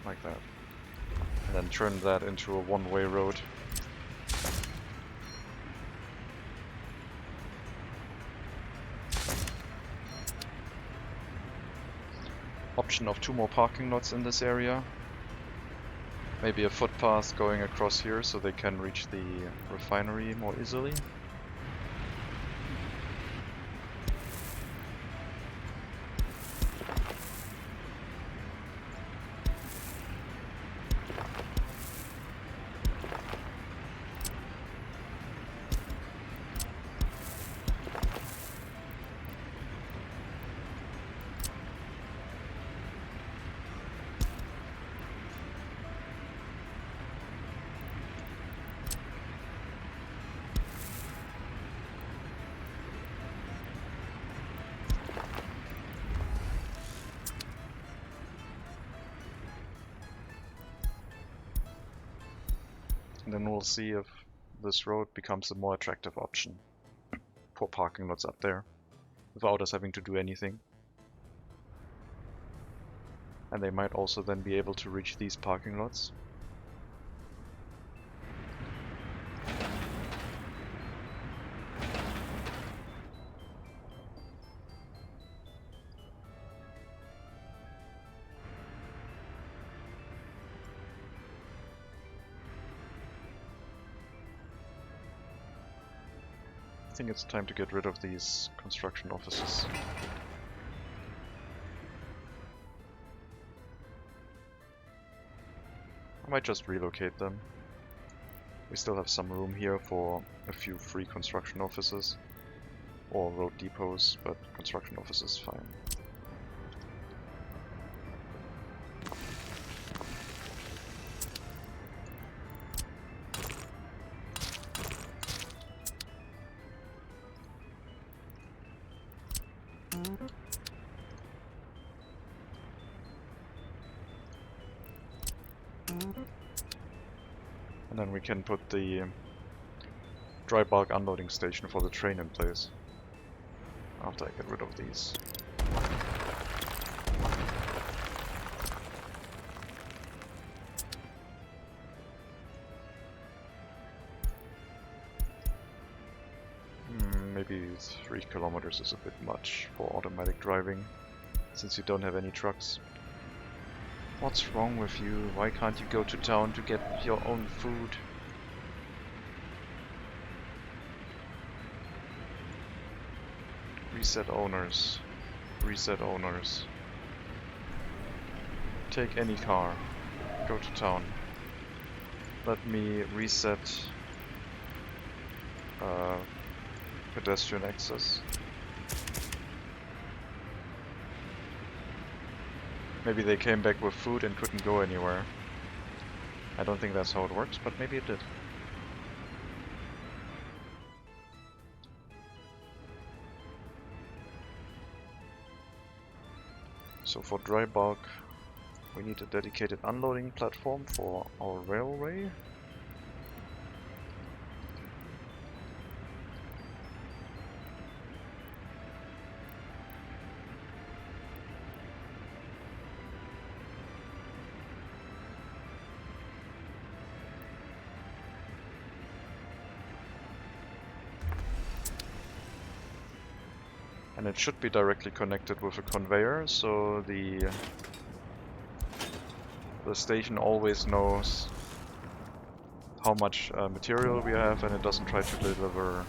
Speaker 1: Like that. And then turn that into a one-way road. Option of 2 more parking lots in this area. Maybe a footpath going across here so they can reach the refinery more easily. And then we'll see if this road becomes a more attractive option for parking lots up there, without us having to do anything. And they might also then be able to reach these parking lots. I think it's time to get rid of these construction offices. I might just relocate them. We still have some room here for a few free construction offices or road depots, but construction office is fine. And then we can put the dry bulk unloading station for the train in place after I get rid of these. Maybe 3 kilometers is a bit much for automatic driving, since you don't have any trucks. What's wrong with you? Why can't you go to town to get your own food? Reset owners. Reset owners. Take any car. Go to town. Let me reset pedestrian access. Maybe they came back with food and couldn't go anywhere. I don't think that's how it works, but maybe it did. So for dry bulk, we need a dedicated unloading platform for our railway. And it should be directly connected with a conveyor, so the station always knows how much material we have, and it doesn't try to deliver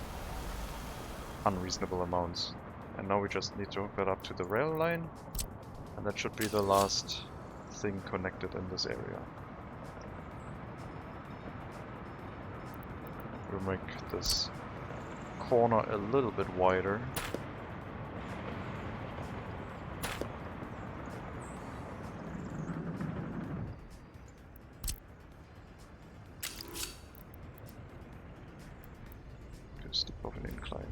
Speaker 1: unreasonable amounts. And now we just need to hook that up to the rail line, and that should be the last thing connected in this area. We'll make this corner a little bit wider. Steep of an incline.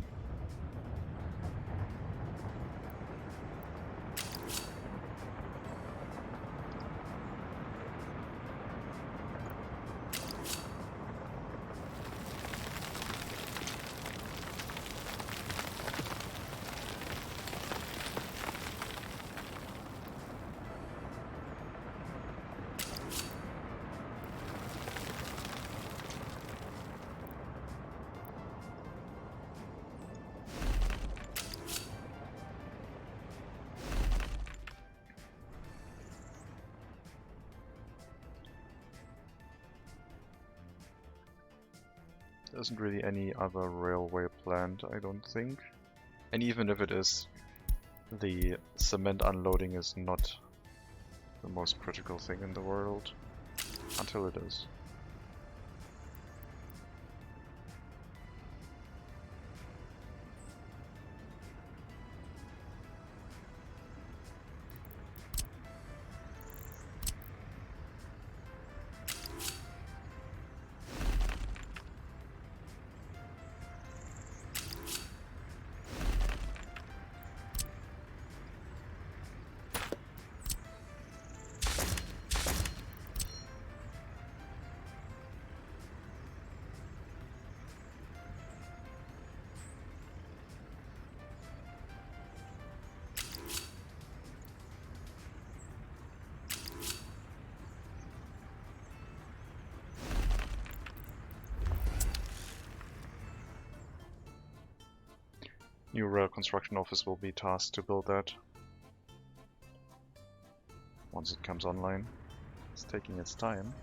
Speaker 1: There isn't really any other railway planned, I don't think. And even if it is, the cement unloading is not the most critical thing in the world. Until it is. New rail construction office will be tasked to build that once it comes online. It's taking its time.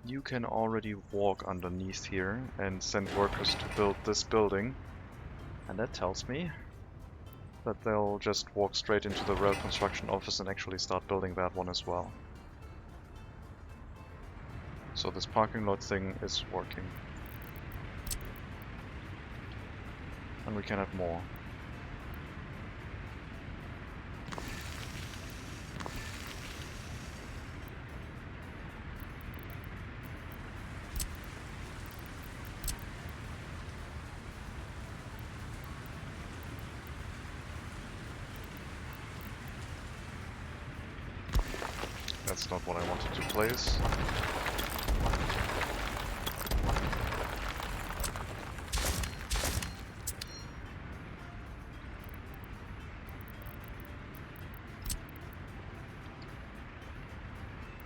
Speaker 1: You can already walk underneath here and send workers to build this building, and that tells me that they'll just walk straight into the rail construction office and actually start building that one as well. So this parking lot thing is working. And we can add more. That's not what I wanted to place.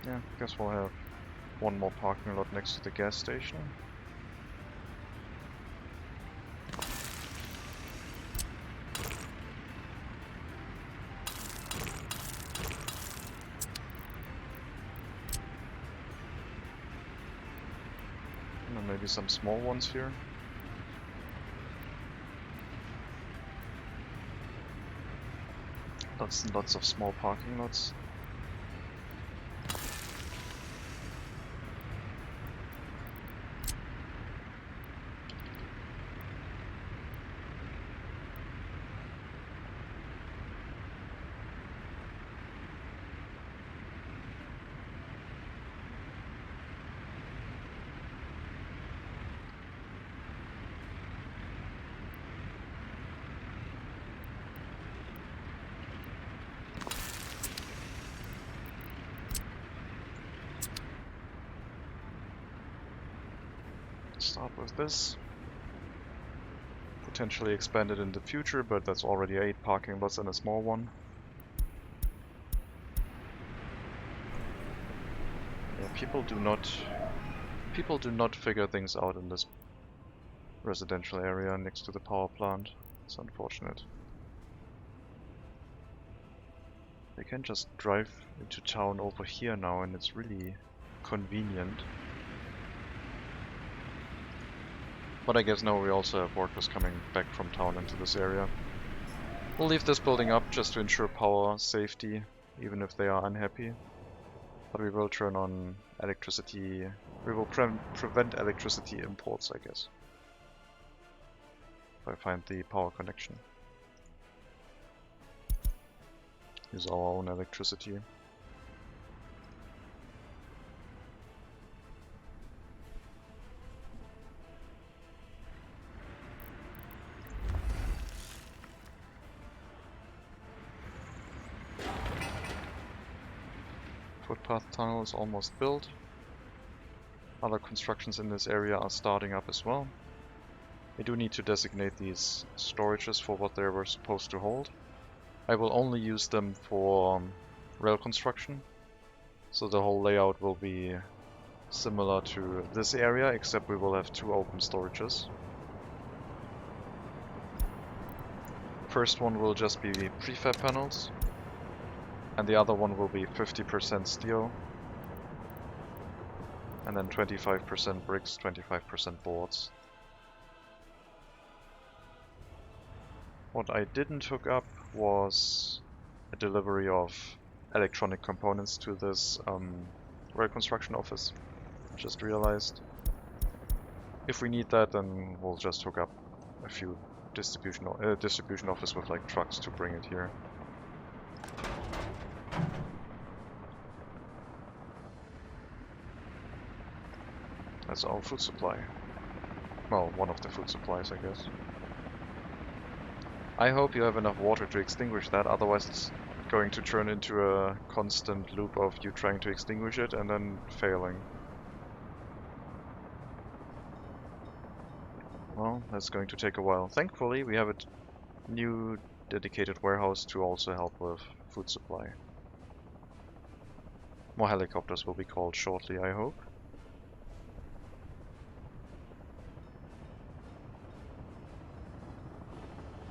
Speaker 1: Yeah, guess we'll have one more parking lot next to the gas station. And then maybe some small ones here. Lots and lots of small parking lots. Start with this. Potentially expand it in the future, but that's already 8 parking lots and a small one. Yeah, people do not figure things out in this residential area next to the power plant. It's unfortunate. They can just drive into town over here now, and it's really convenient. But I guess now we also have workers coming back from town into this area. We'll leave this building up just to ensure power safety, even if they are unhappy. But we will turn on electricity. We will prevent electricity imports, I guess. If I find the power connection. Use our own electricity. Footpath tunnel is almost built. Other constructions in this area are starting up as well. I do need to designate these storages for what they were supposed to hold. I will only use them for rail construction, so the whole layout will be similar to this area, except we will have 2 open storages. First one will just be prefab panels, and the other one will be 50% steel, and then 25% bricks, 25% boards. What I didn't hook up was a delivery of electronic components to this rail construction office. Just realized. If we need that, then we'll just hook up a few distribution office with like trucks to bring it here. That's our food supply. Well, one of the food supplies, I guess. I hope you have enough water to extinguish that, otherwise it's going to turn into a constant loop of you trying to extinguish it and then failing. Well, that's going to take a while. Thankfully, we have a new dedicated warehouse to also help with food supply. More helicopters will be called shortly, I hope.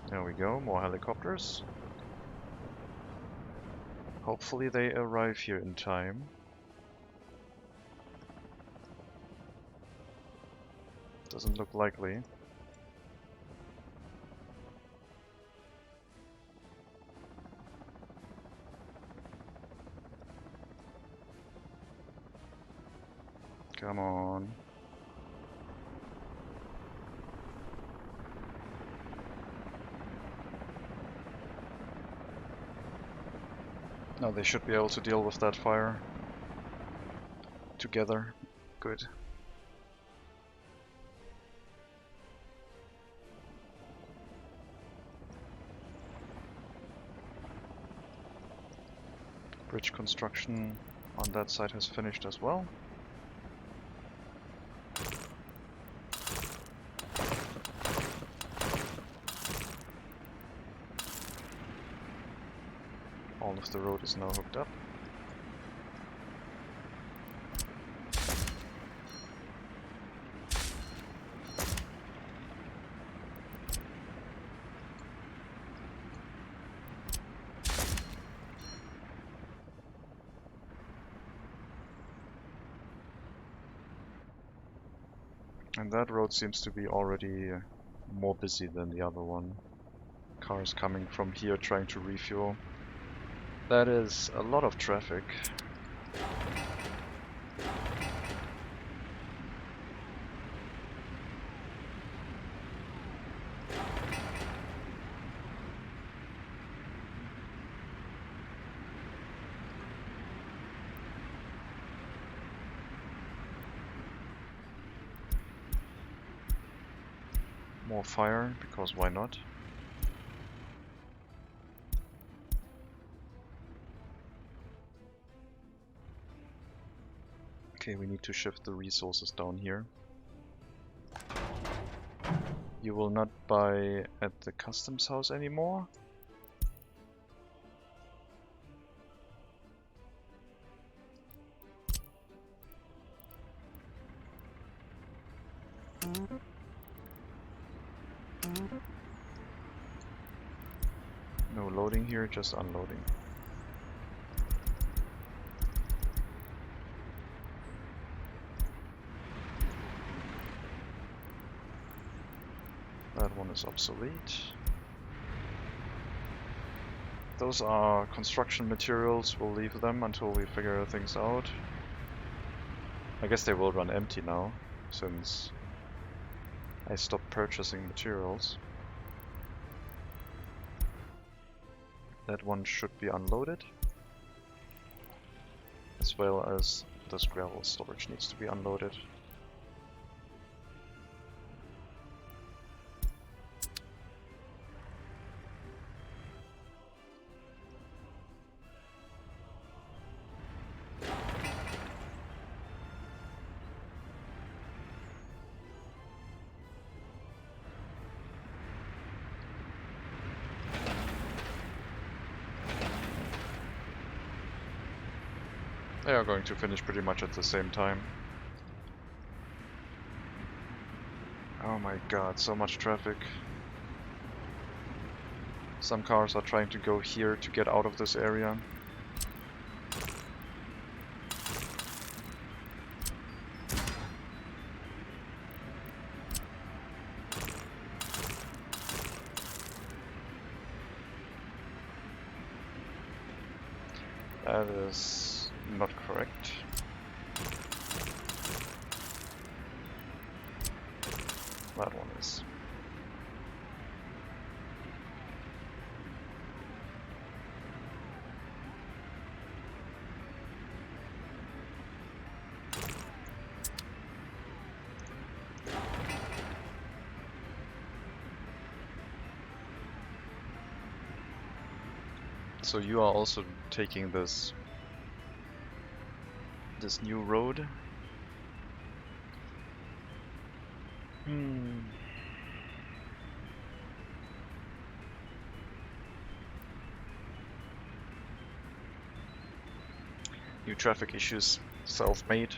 Speaker 1: There we go, more helicopters. Hopefully they arrive here in time. Doesn't look likely. Come on. No, they should be able to deal with that fire together. Good. Bridge construction on that side has finished as well. All of the road is now hooked up. And that road seems to be already more busy than the other one. Cars coming from here trying to refuel. That is a lot of traffic. More fire, because why not? Okay, we need to shift the resources down here. You will not buy at the customs house anymore. No loading here, just unloading. That one is obsolete. Those are construction materials, we'll leave them until we figure things out. I guess they will run empty now, since I stopped purchasing materials. That one should be unloaded, as well as this gravel storage needs to be unloaded. They are going to finish pretty much at the same time. Oh my god, so much traffic. Some cars are trying to go here to get out of this area. That is not correct. That one is. So you are also taking this new road. New traffic issues, self-made.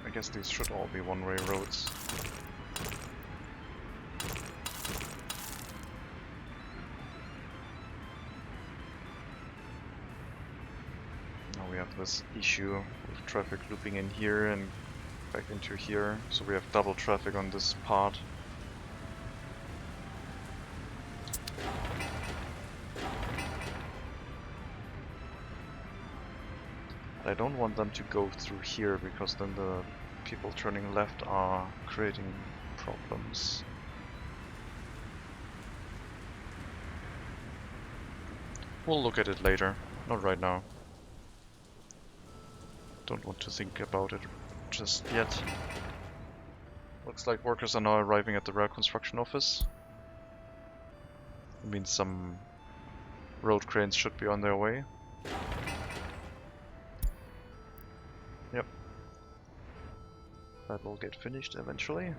Speaker 1: I guess these should all be one-way roads. Now we have this issue with traffic looping in here and back into here, so we have double traffic on this part. I don't want them to go through here, because then the people turning left are creating problems. We'll look at it later, not right now. Don't want to think about it just yet. Looks like workers are now arriving at the rail construction office. It means some road cranes should be on their way. Yep. That will get finished eventually.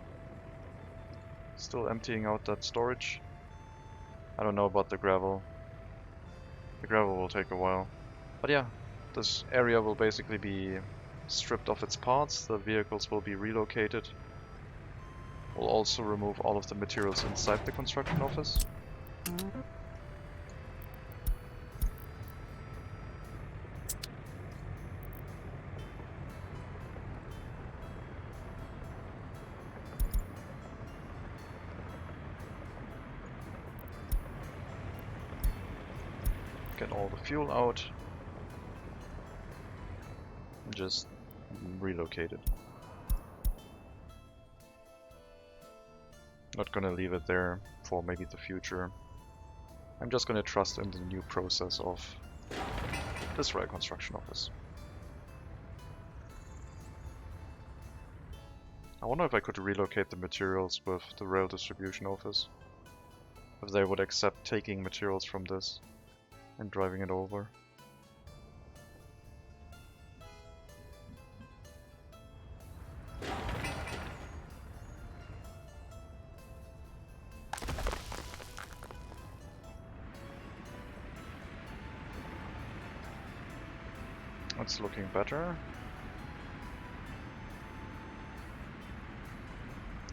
Speaker 1: Still emptying out that storage. I don't know about the gravel. The gravel will take a while. But yeah, this area will basically be stripped of its parts. The vehicles will be relocated. We'll also remove all of the materials inside the construction office. Get all the fuel out. And just relocate it. Not gonna leave it there for maybe the future. I'm just gonna trust in the new process of this rail construction office. I wonder if I could relocate the materials with the rail distribution office. If they would accept taking materials from this and driving it over. It's looking better.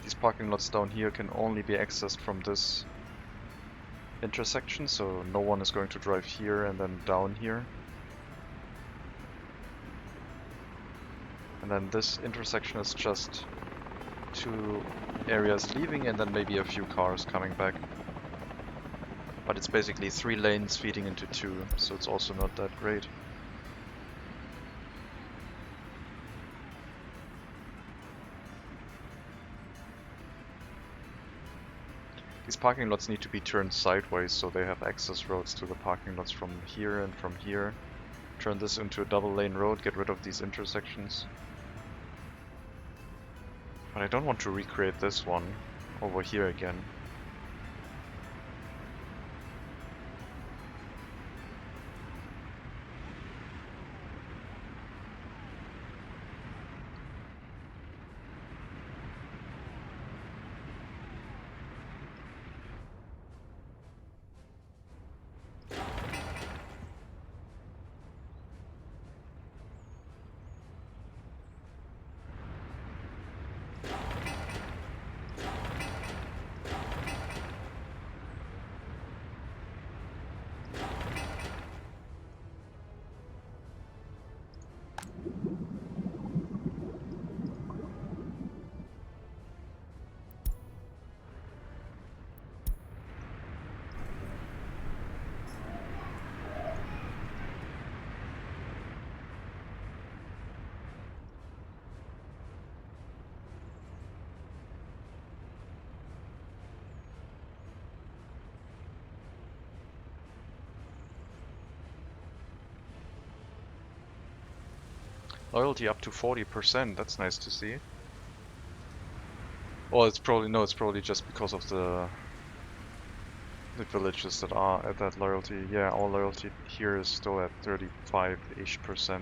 Speaker 1: These parking lots down here can only be accessed from this intersection, so no one is going to drive here and then down here. And then this intersection is just 2 areas leaving and then maybe a few cars coming back. But it's basically 3 lanes feeding into 2, so it's also not that great. These parking lots need to be turned sideways so they have access roads to the parking lots from here and from here. Turn this into a double lane road, get rid of these intersections. But I don't want to recreate this one over here again. Loyalty up to 40%, that's nice to see. Well, it's probably just because of the villages that are at that loyalty. Yeah, our loyalty here is still at 35-ish%.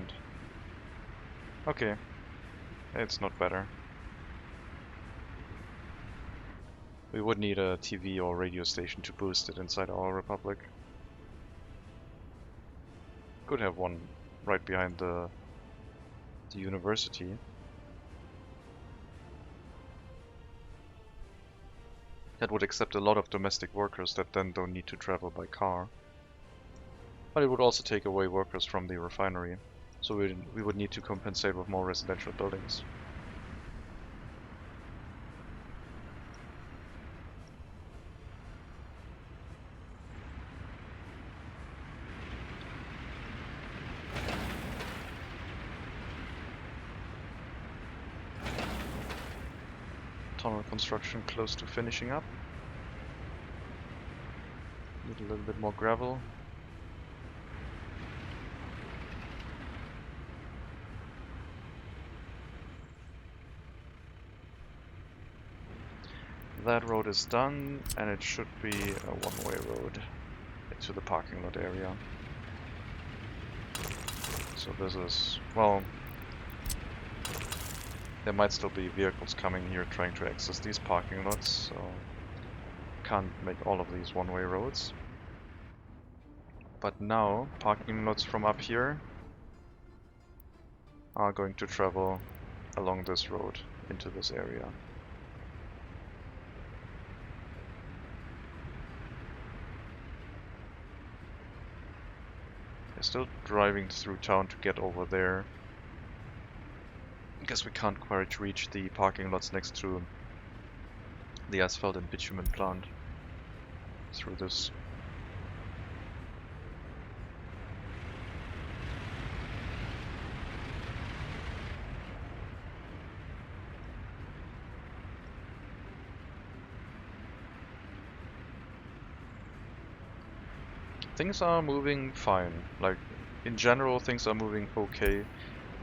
Speaker 1: Okay, it's not better. We would need a TV or radio station to boost it inside our republic. Could have one right behind the university. That would accept a lot of domestic workers that then don't need to travel by car. But it would also take away workers from the refinery, so we would need to compensate with more residential buildings. Tunnel construction close to finishing up. Need a little bit more gravel. That road is done, and it should be a one-way road into the parking lot area. So this is, well, there might still be vehicles coming here trying to access these parking lots, so can't make all of these one-way roads. But now, parking lots from up here are going to travel along this road into this area. They're still driving through town to get over there. I guess we can't quite reach the parking lots next to the asphalt and bitumen plant through this. Things are moving fine. Like, in general, things are moving okay.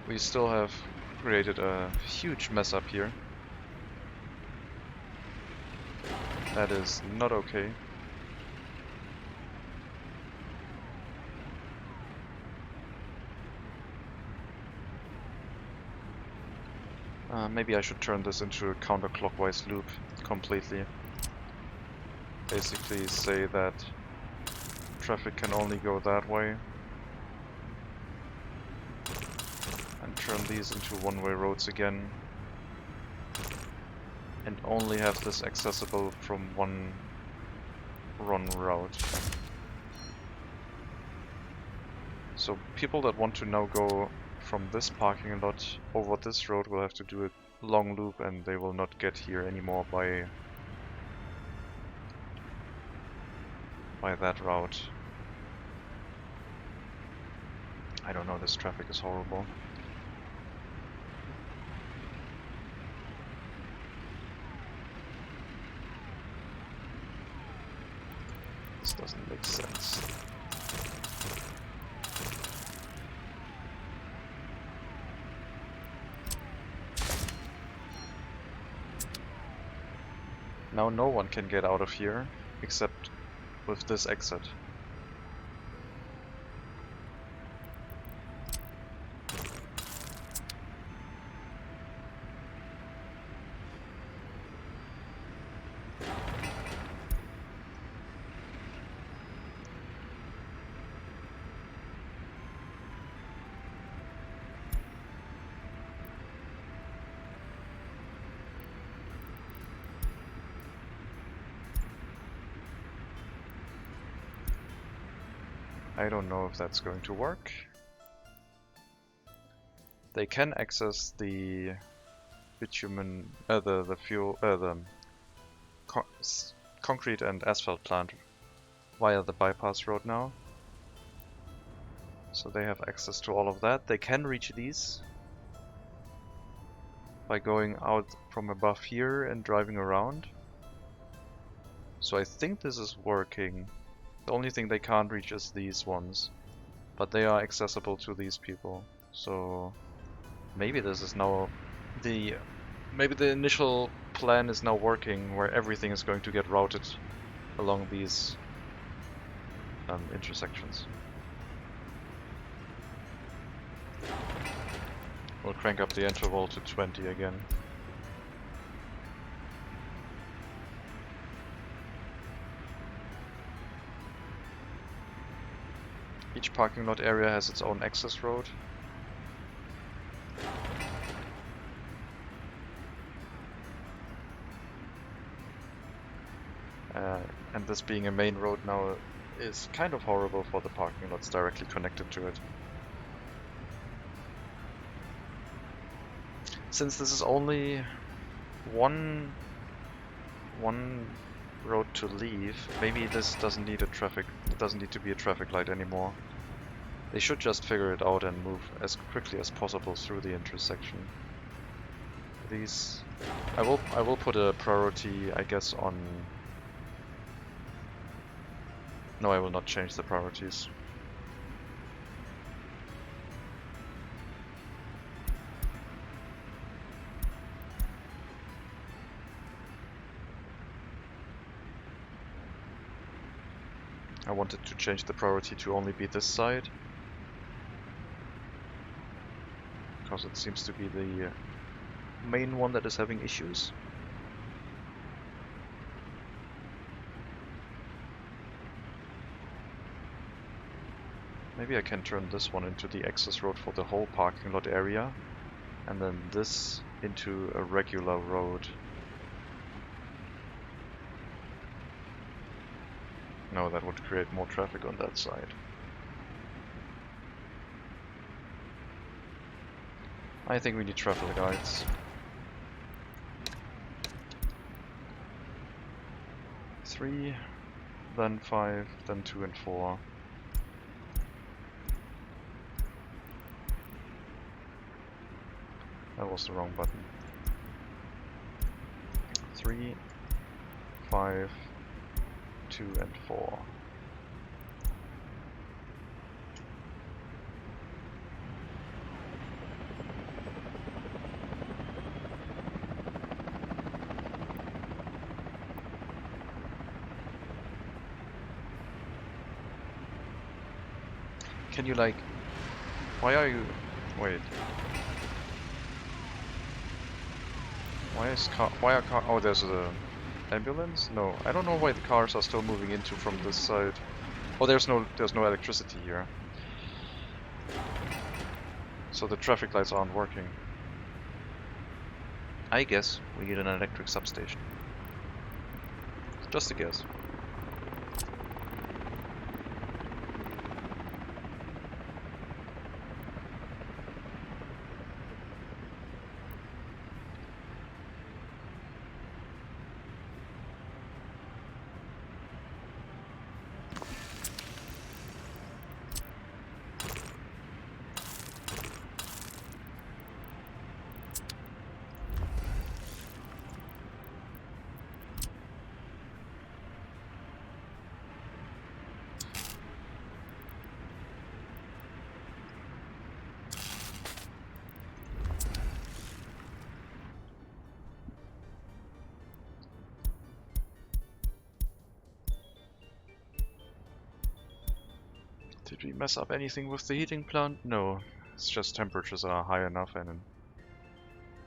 Speaker 1: We still have created a huge mess up here. That is not okay. Maybe I should turn this into a counterclockwise loop completely. Basically say that traffic can only go that way. And turn these into one-way roads again. And only have this accessible from one run route. So people that want to now go from this parking lot over this road will have to do a long loop, and they will not get here anymore by that route. I don't know, this traffic is horrible. This doesn't make sense. Now no one can get out of here except with this exit. I don't know if that's going to work. They can access the bitumen, the fuel, the concrete and asphalt plant via the bypass road now. So they have access to all of that. They can reach these by going out from above here and driving around. So I think this is working. The only thing they can't reach is these ones, but they are accessible to these people. So maybe this is now maybe the initial plan is now working, where everything is going to get routed along these intersections. We'll crank up the interval to 20 again. Each parking lot area has its own access road. And this being a main road now is kind of horrible for the parking lots directly connected to it. Since this is only one road to leave, maybe this doesn't need to be a traffic light anymore. They should just figure it out and move as quickly as possible through the intersection. These, I will put a priority, I guess, on. No, I will not change the priorities. I wanted to change the priority to only be this side, because it seems to be the main one that is having issues. Maybe I can turn this one into the access road for the whole parking lot area, and then this into a regular road. No, that would create more traffic on that side. I think we need traffic lights. 3, then 5, then 2 and 4. That was the wrong button. 3, 5, 2 and 4. Can you like... Why are you... Wait. Why are car... Oh, there's a ambulance? No, I don't know why the cars are still moving into from this side. Oh, there's no electricity here. So the traffic lights aren't working. I guess we need an electric substation. Just a guess. Did we mess up anything with the heating plant? No, it's just temperatures are high enough and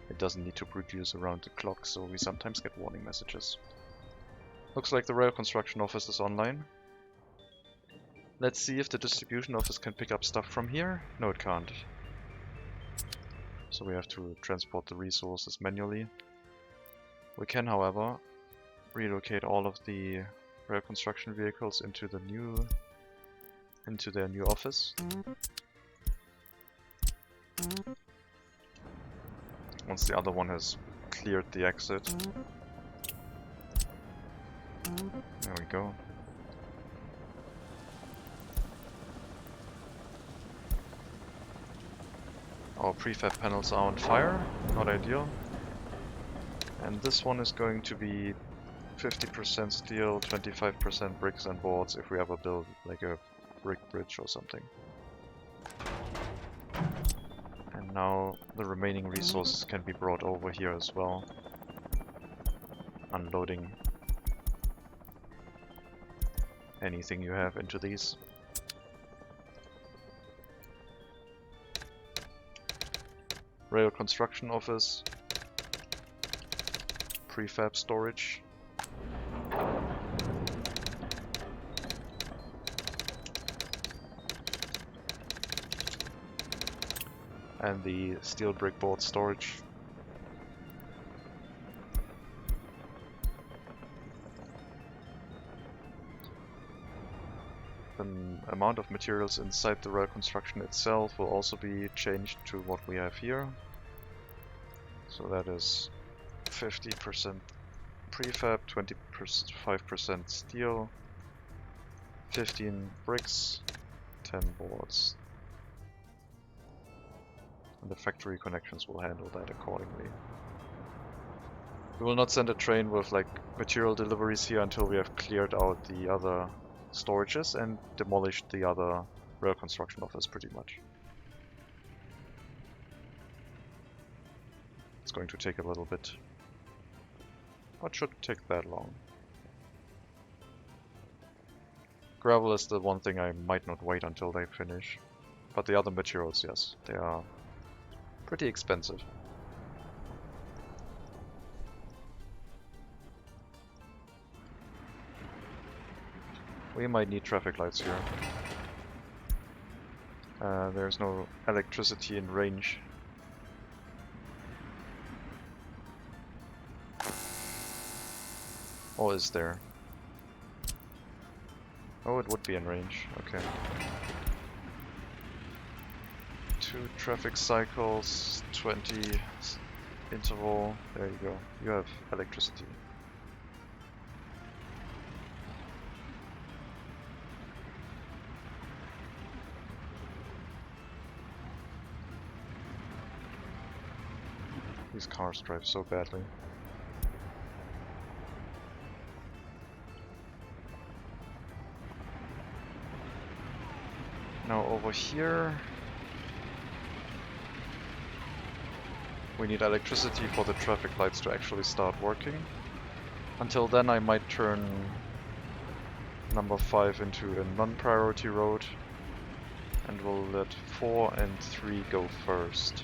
Speaker 1: it doesn't need to produce around the clock, so we sometimes get warning messages. Looks like the rail construction office is online. Let's see if the distribution office can pick up stuff from here. No, it can't. So we have to transport the resources manually. We can, however, relocate all of the rail construction vehicles into their new office. Once the other one has cleared the exit. There we go. Our prefab panels are on fire, not ideal. And this one is going to be 50% steel, 25% bricks and boards if we ever build like a brick bridge or something. And now the remaining resources can be brought over here as well. Unloading anything you have into these. Rail construction office. Prefab storage. And the steel brick board storage. The amount of materials inside the rail construction itself will also be changed to what we have here. So that is 50% prefab, 25% steel, 15 bricks, 10 boards. And the factory connections will handle that accordingly. We will not send a train with like material deliveries here until we have cleared out the other storages and demolished the other rail construction office pretty much. It's going to take a little bit, but shouldn't take that long. Gravel is the one thing I might not wait until they finish, but the other materials, yes, they are pretty expensive. We might need traffic lights here. There's no electricity in range. Or is there? Oh, it would be in range. Okay. 2 traffic cycles, 20 interval. There you go. You have electricity. These cars drive so badly. Now over here we need electricity for the traffic lights to actually start working. Until then I might turn number 5 into a non-priority road And we'll let 4 and 3 go first.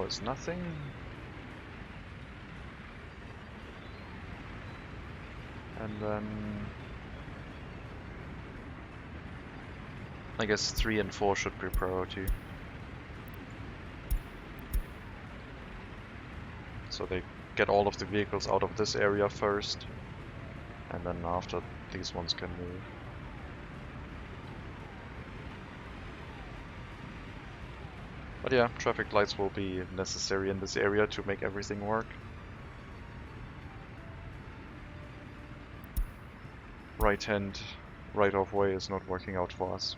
Speaker 1: Is nothing. And then I guess 3 and 4 should be priority. So they get all of the vehicles out of this area first, and then after these ones can move. But yeah, traffic lights will be necessary in this area to make everything work. Right-hand right-of way is not working out for us.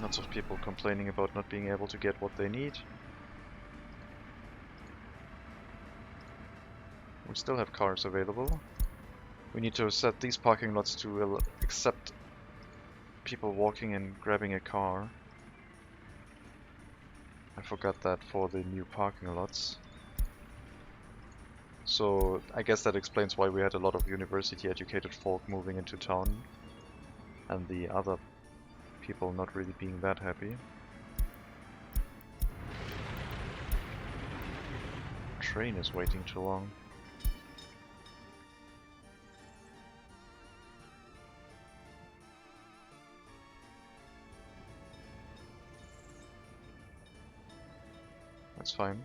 Speaker 1: Lots of people complaining about not being able to get what they need. We still have cars available. We need to set these parking lots to accept people walking and grabbing a car. I forgot that for the new parking lots. So I guess that explains why we had a lot of university-educated folk moving into town, and the other people not really being that happy. Train is waiting too long. That's fine.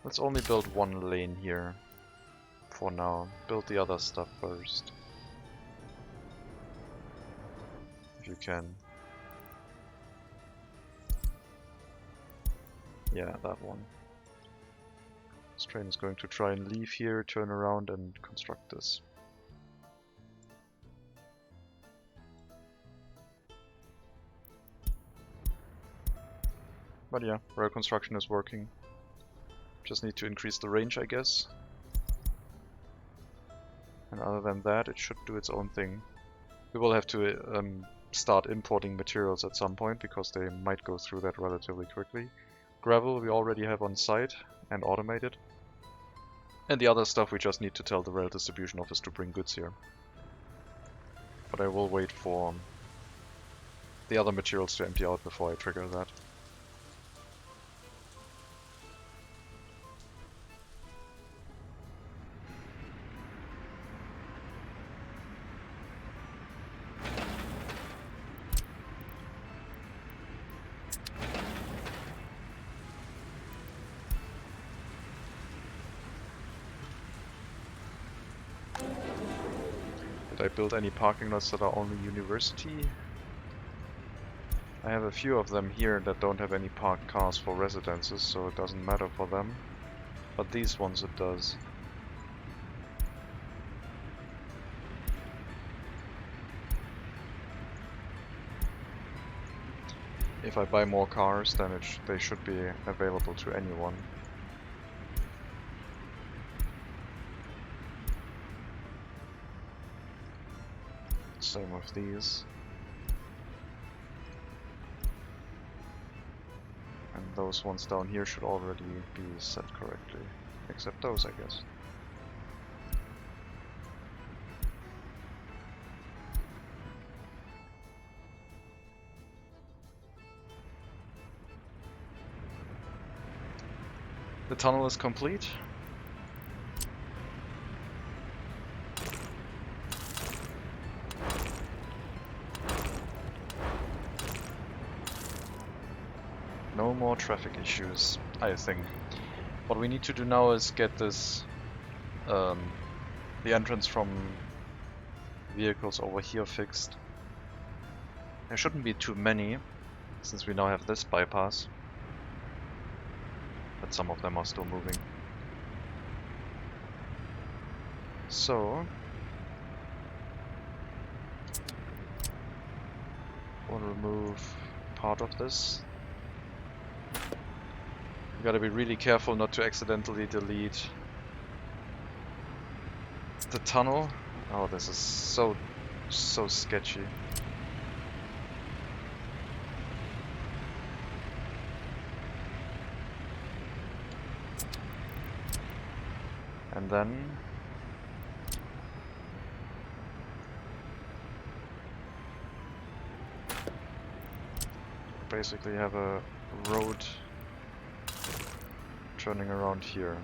Speaker 1: Let's only build one lane here for now. Build the other stuff first, if you can. Yeah, that one. This train is going to try and leave here, turn around and construct this. But yeah, rail construction is working. Just need to increase the range, I guess. And other than that, it should do its own thing. We will have to start importing materials at some point, because they might go through that relatively quickly. Gravel we already have on site and automated. And the other stuff we just need to tell the rail distribution office to bring goods here. But I will wait for the other materials to empty out before I trigger that. Did I build any parking lots that are only university? I have a few of them here that don't have any parked cars for residences, so it doesn't matter for them. But these ones it does. If I buy more cars, then they should be available to anyone. Same with these. And those ones down here should already be set correctly. Except those, I guess. The tunnel is complete. No more traffic issues, I think. What we need to do now is get this, the entrance from vehicles over here fixed. There shouldn't be too many, since we now have this bypass. But some of them are still moving. So we'll remove part of this. You gotta be really careful not to accidentally delete the tunnel. Oh, this is so sketchy. And then basically have a road turning around here.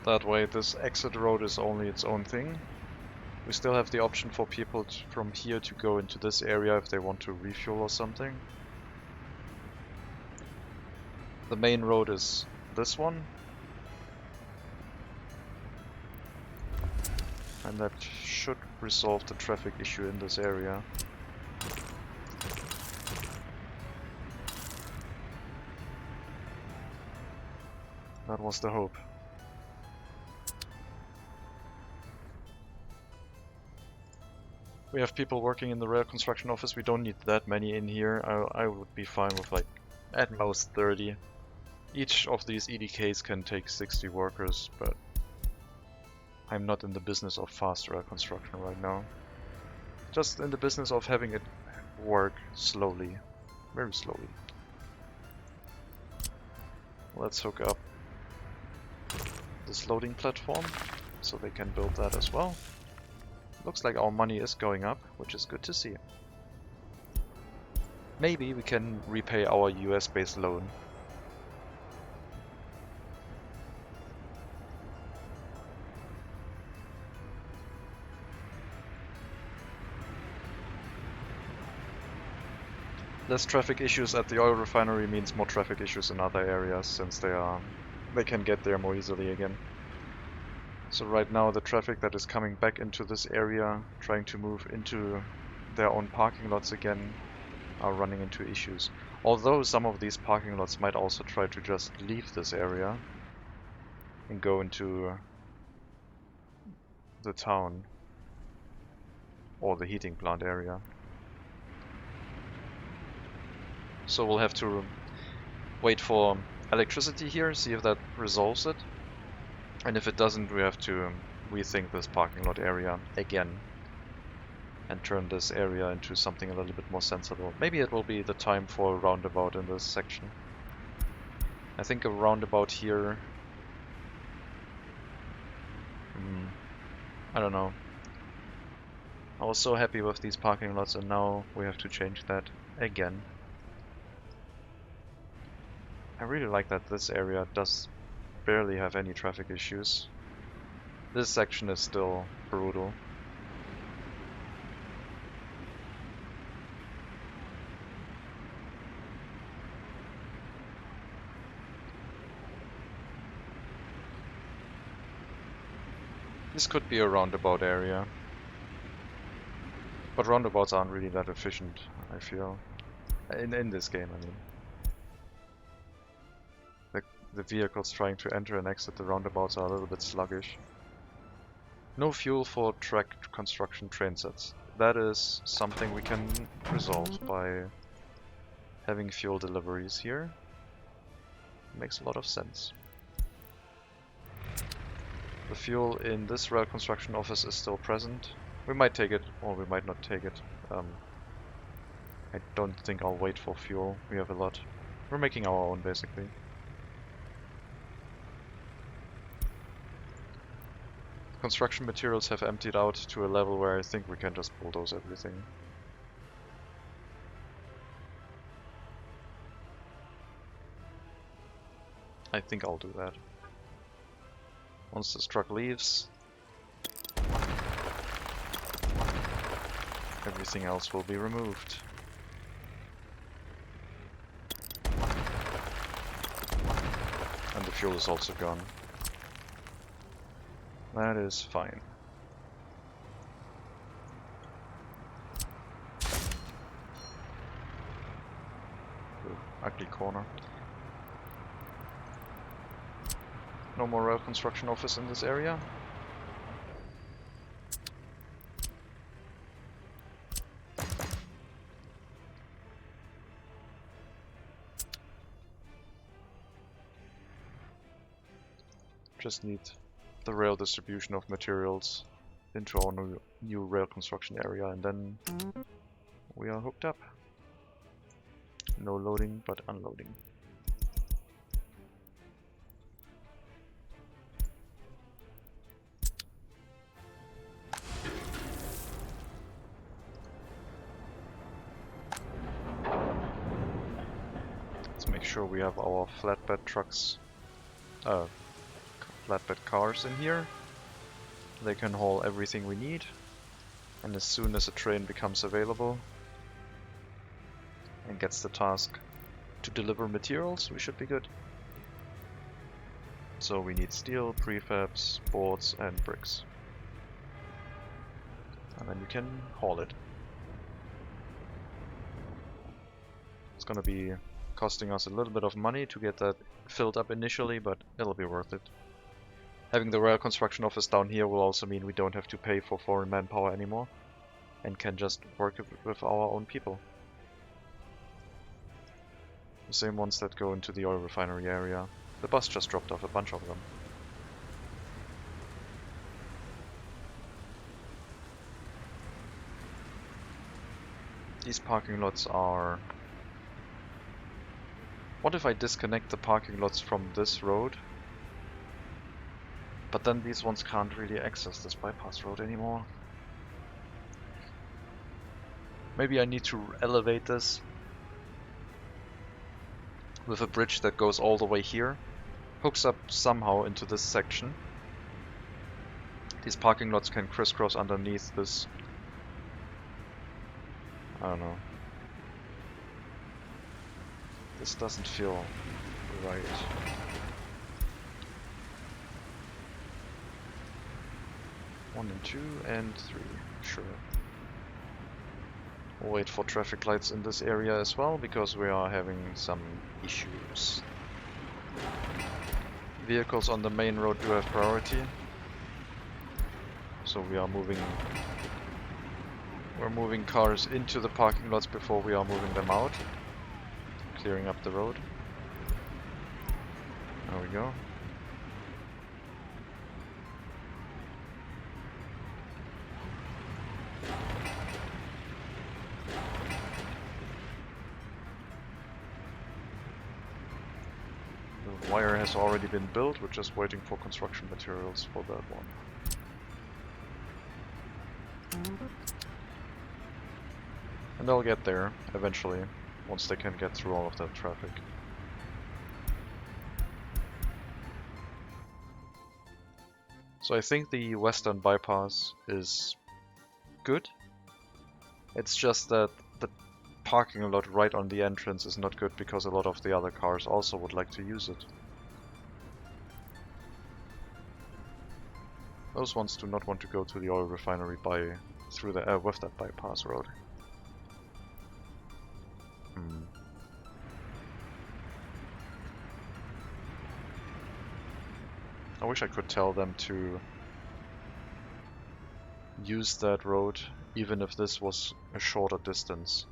Speaker 1: That way this exit road is only its own thing. We still have the option for people from here to go into this area if they want to refuel or something. The main road is this one. And that should resolve the traffic issue in this area. That was the hope. We have people working in the rail construction office. We don't need that many in here. I would be fine with like at most 30. Each of these EDKs can take 60 workers, but I'm not in the business of fast rail construction right now. Just in the business of having it work slowly, very slowly. Let's hook up this loading platform so they can build that as well. Looks like our money is going up, which is good to see. Maybe we can repay our US-based loan. Less traffic issues at the oil refinery means more traffic issues in other areas, since they can get there more easily again. So right now the traffic that is coming back into this area, trying to move into their own parking lots again, are running into issues. Although some of these parking lots might also try to just leave this area and go into the town or the heating plant area. So we'll have to wait for electricity here, see if that resolves it. And if it doesn't, we have to rethink this parking lot area again and turn this area into something a little bit more sensible. Maybe it will be the time for a roundabout in this section. I think a roundabout here... I don't know. I was so happy with these parking lots and now we have to change that again. I really like that this area does barely have any traffic issues. This section is still brutal. This could be a roundabout area. But roundabouts aren't really that efficient, I feel. In this game, I mean. The vehicles trying to enter and exit the roundabouts are a little bit sluggish. No fuel for track construction train sets. That is something we can resolve by having fuel deliveries here. Makes a lot of sense. The fuel in this rail construction office is still present. We might take it, or we might not take it. I don't think I'll wait for fuel. We have a lot. We're making our own, basically. Construction materials have emptied out to a level where I think we can just bulldoze everything. I think I'll do that. Once this truck leaves, everything else will be removed. fuel is also gone. That is fine. Ooh, ugly corner. No more rail construction office in this area. Just need the rail distribution of materials into our new rail construction area, and then we are hooked up. No loading, but unloading. Let's make sure we have our flatbed trucks, flatbed cars in here. They can haul everything we need, and as soon as a train becomes available and gets the task to deliver materials, we should be good. So we need steel, prefabs, boards, and bricks. And then you can haul it. It's gonna be costing us a little bit of money to get that filled up initially, but it'll be worth it. Having the rail construction office down here will also mean we don't have to pay for foreign manpower anymore, and can just work with our own people. The same ones that go into the oil refinery area. The bus just dropped off a bunch of them. These parking lots are... What if I disconnect the parking lots from this road? But then these ones can't really access this bypass road anymore. Maybe I need to elevate this with a bridge that goes all the way here, hooks up somehow into this section. These parking lots can crisscross underneath this. I don't know. This doesn't feel right. One and two and three, sure. We'll wait for traffic lights in this area as well, because we are having some issues. Vehicles on the main road do have priority, so we're moving cars into the parking lots before we are moving them out, clearing up the road. There we go. The wire has already been built, we're just waiting for construction materials for that one. And they'll get there eventually, once they can get through all of that traffic. So I think the western bypass is good. It's just that the parking lot right on the entrance is not good, because a lot of the other cars also would like to use it. Those ones do not want to go to the oil refinery through the with that bypass road. I wish I could tell them to use that road, even if this was a shorter distance.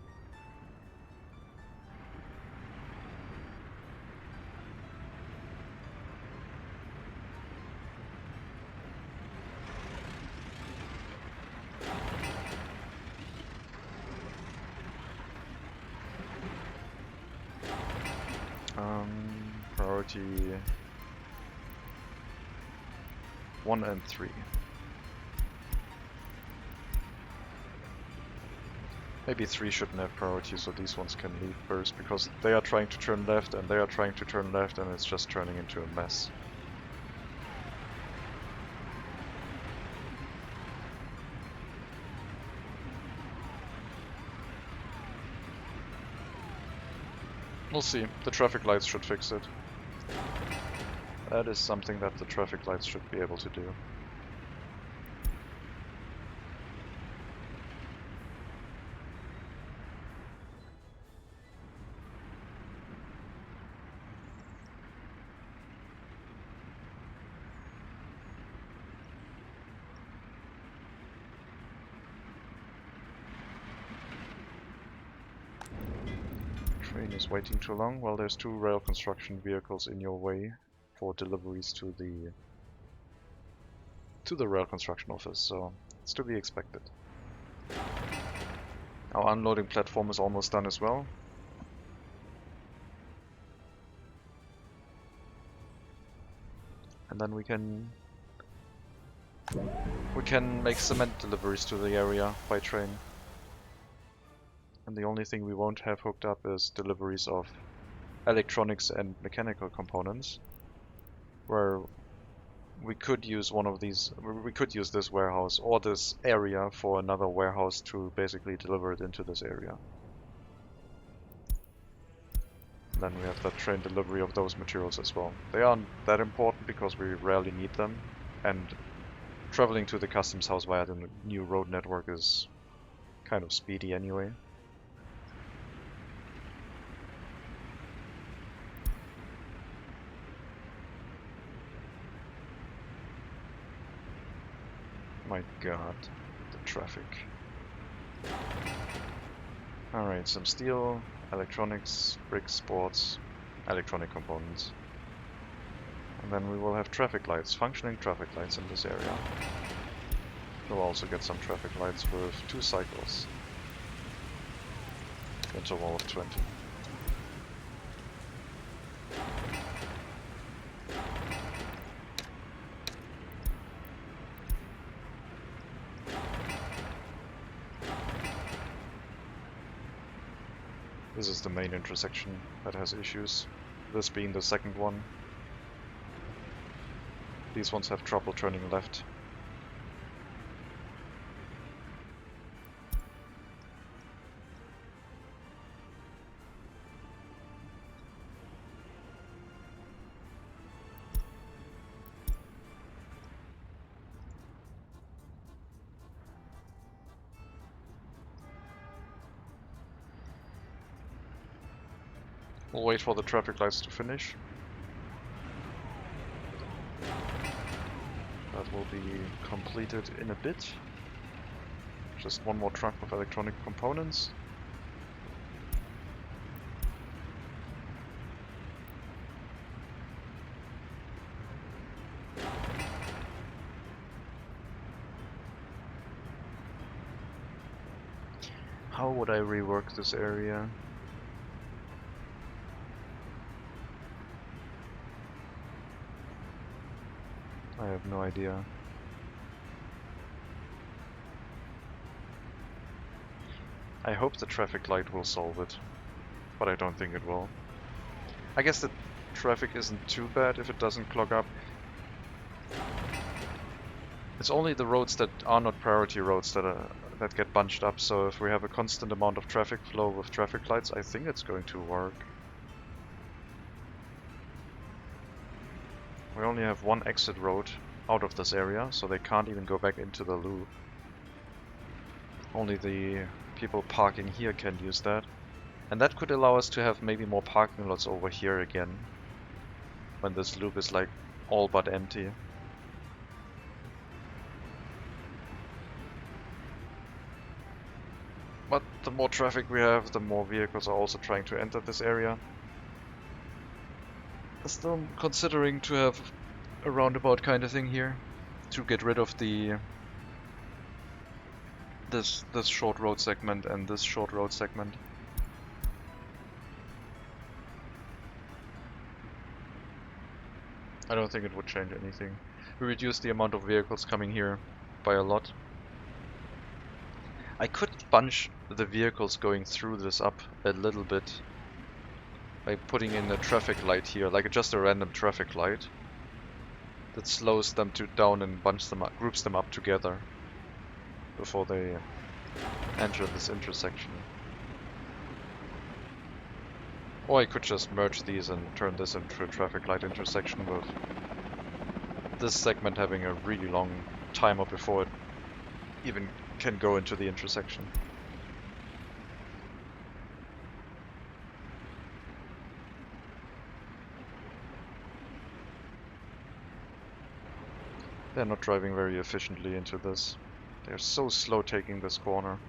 Speaker 1: Priority 1 and 3. Maybe 3 shouldn't have priority, so these ones can leave first, because they are trying to turn left and they are trying to turn left, and it's just turning into a mess. We'll see. The traffic lights should fix it. That is something that the traffic lights should be able to do. Train is waiting too long. Well, there's 2 rail construction vehicles in your way for deliveries to the rail construction office, so it's to be expected. Our unloading platform is almost done as well. And then we can make cement deliveries to the area by train. And the only thing we won't have hooked up is deliveries of electronics and mechanical components, where we could use one of these, we could use this warehouse or this area for another warehouse to basically deliver it into this area. Then we have that train delivery of those materials as well. They aren't that important because we rarely need them, and traveling to the customs house via the new road network is kind of speedy anyway. My god, the traffic. Alright, some steel, electronics, bricks, boards, electronic components. And then we will have traffic lights, functioning traffic lights in this area. We'll also get some traffic lights with 2 cycles. Interval of 20. This is the main intersection that has issues, this being the second one. These ones have trouble turning left. We'll wait for the traffic lights to finish. That will be completed in a bit. Just one more truck of electronic components. How would I rework this area? I have no idea. I hope the traffic light will solve it, but I don't think it will. I guess the traffic isn't too bad if it doesn't clog up. It's only the roads that are not priority roads that get bunched up, so if we have a constant amount of traffic flow with traffic lights, I think it's going to work. We only have one exit road out of this area, so they can't even go back into the loop. Only the people parking here can use that. And that could allow us to have maybe more parking lots over here again, when this loop is like all but empty. But the more traffic we have, the more vehicles are also trying to enter this area. Still considering to have a roundabout kind of thing here to get rid of this short road segment and this short road segment. I don't think it would change anything. We reduced the amount of vehicles coming here by a lot. I could bunch the vehicles going through this up a little bit by putting in a traffic light here, like just a random traffic light that slows them down and bunches them up, groups them up together before they enter this intersection. Or I could just merge these and turn this into a traffic light intersection with
Speaker 2: this segment having a really long timer before it even can go into the intersection. They're not driving very efficiently into this. They're so slow taking this corner.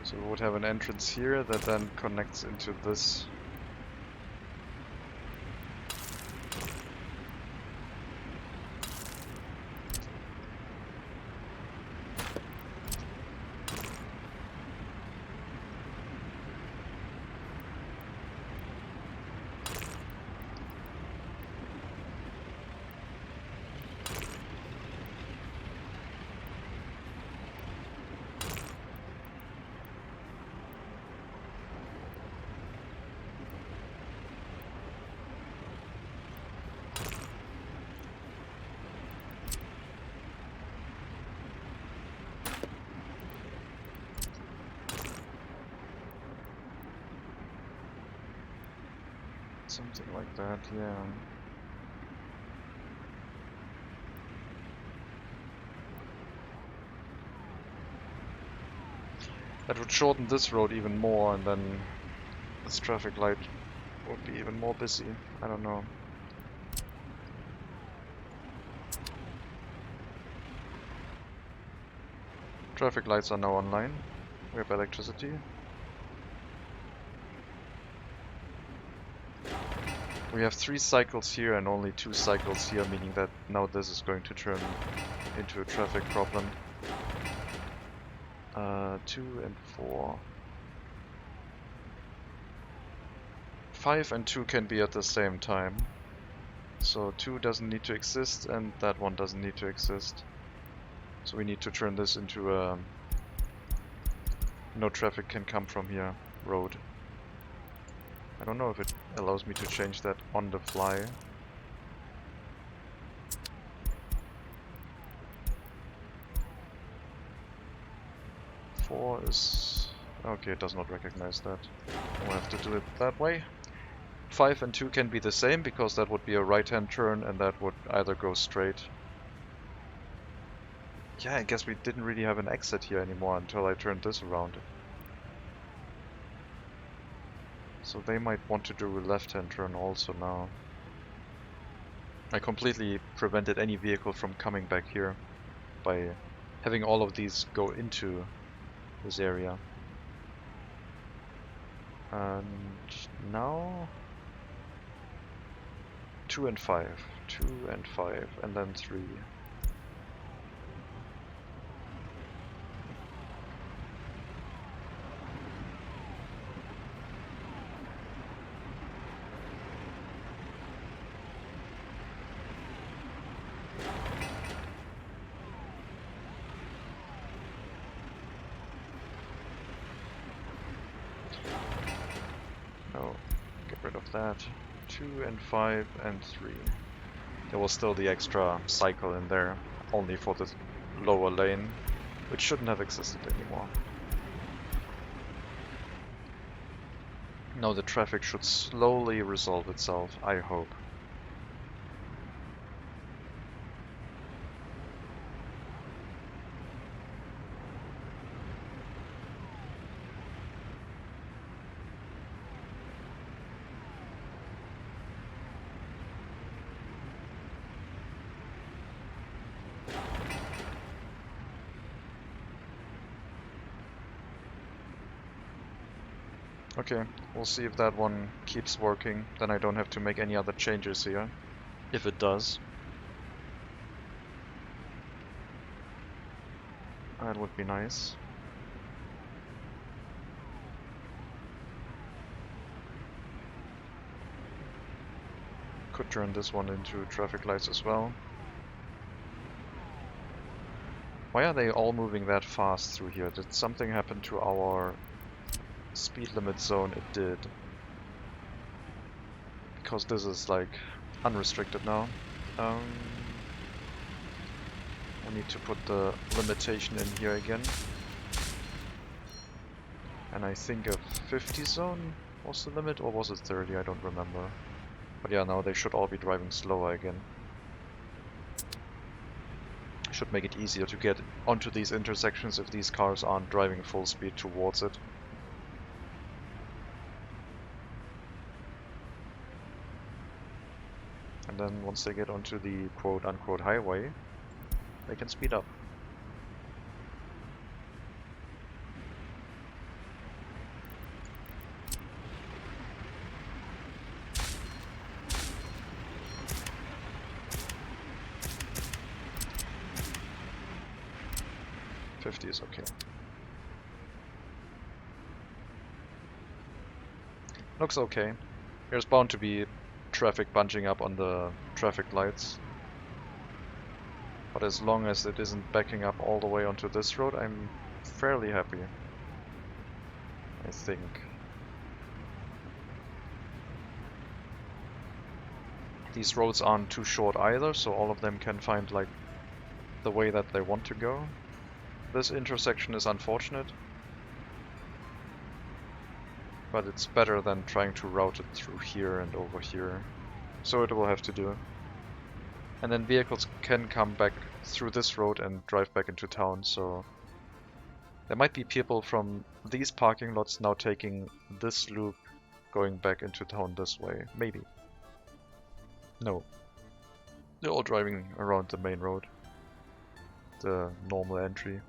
Speaker 2: So we would have an entrance here that then connects into this. Something like that, yeah. That would shorten this road even more, and then this traffic light would be even more busy. I don't know. Traffic lights are now online. We have electricity. We have 3 cycles here and only 2 cycles here, meaning that now this is going to turn into a traffic problem. 2 and 4. 5 and 2 can be at the same time. So 2 doesn't need to exist and that one doesn't need to exist. So we need to turn this into a no traffic can come from here road. I don't know if it allows me to change that on the fly. Four is... okay, it does not recognize that. We'll have to do it that way. 5 and 2 can be the same, because that would be a right-hand turn and that would either go straight. Yeah, I guess we didn't really have an exit here anymore until I turned this around. So they might want to do a left-hand turn also now. I completely prevented any vehicle from coming back here by having all of these go into this area. And now 2 and 5, 2 and 5, and then 3. No, get rid of that. 2 and 5 and 3. There was still the extra cycle in there, only for the lower lane, which shouldn't have existed anymore. Now the traffic should slowly resolve itself, I hope. Okay, we'll see if that one keeps working. Then I don't have to make any other changes here. If it does. That would be nice. Could turn this one into traffic lights as well. Why are they all moving that fast through here? Did something happen to our speed limit zone? It did. Because this is like unrestricted now. I need to put the limitation in here again. And I think a 50 zone was the limit, or was it 30? I don't remember. But yeah, now they should all be driving slower again. Should make it easier to get onto these intersections if these cars aren't driving full speed towards it. And then once they get onto the quote-unquote highway, they can speed up. .50 is okay. Looks okay. There's bound to be traffic bunching up on the traffic lights. But as long as it isn't backing up all the way onto this road, I'm fairly happy. I think. These roads aren't too short either, so all of them can find like the way that they want to go. This intersection is unfortunate, but it's better than trying to route it through here and over here. So it will have to do. And then vehicles can come back through this road and drive back into town, so there might be people from these parking lots now taking this loop going back into town this way. Maybe. No. They're all driving around the main road. The normal entry.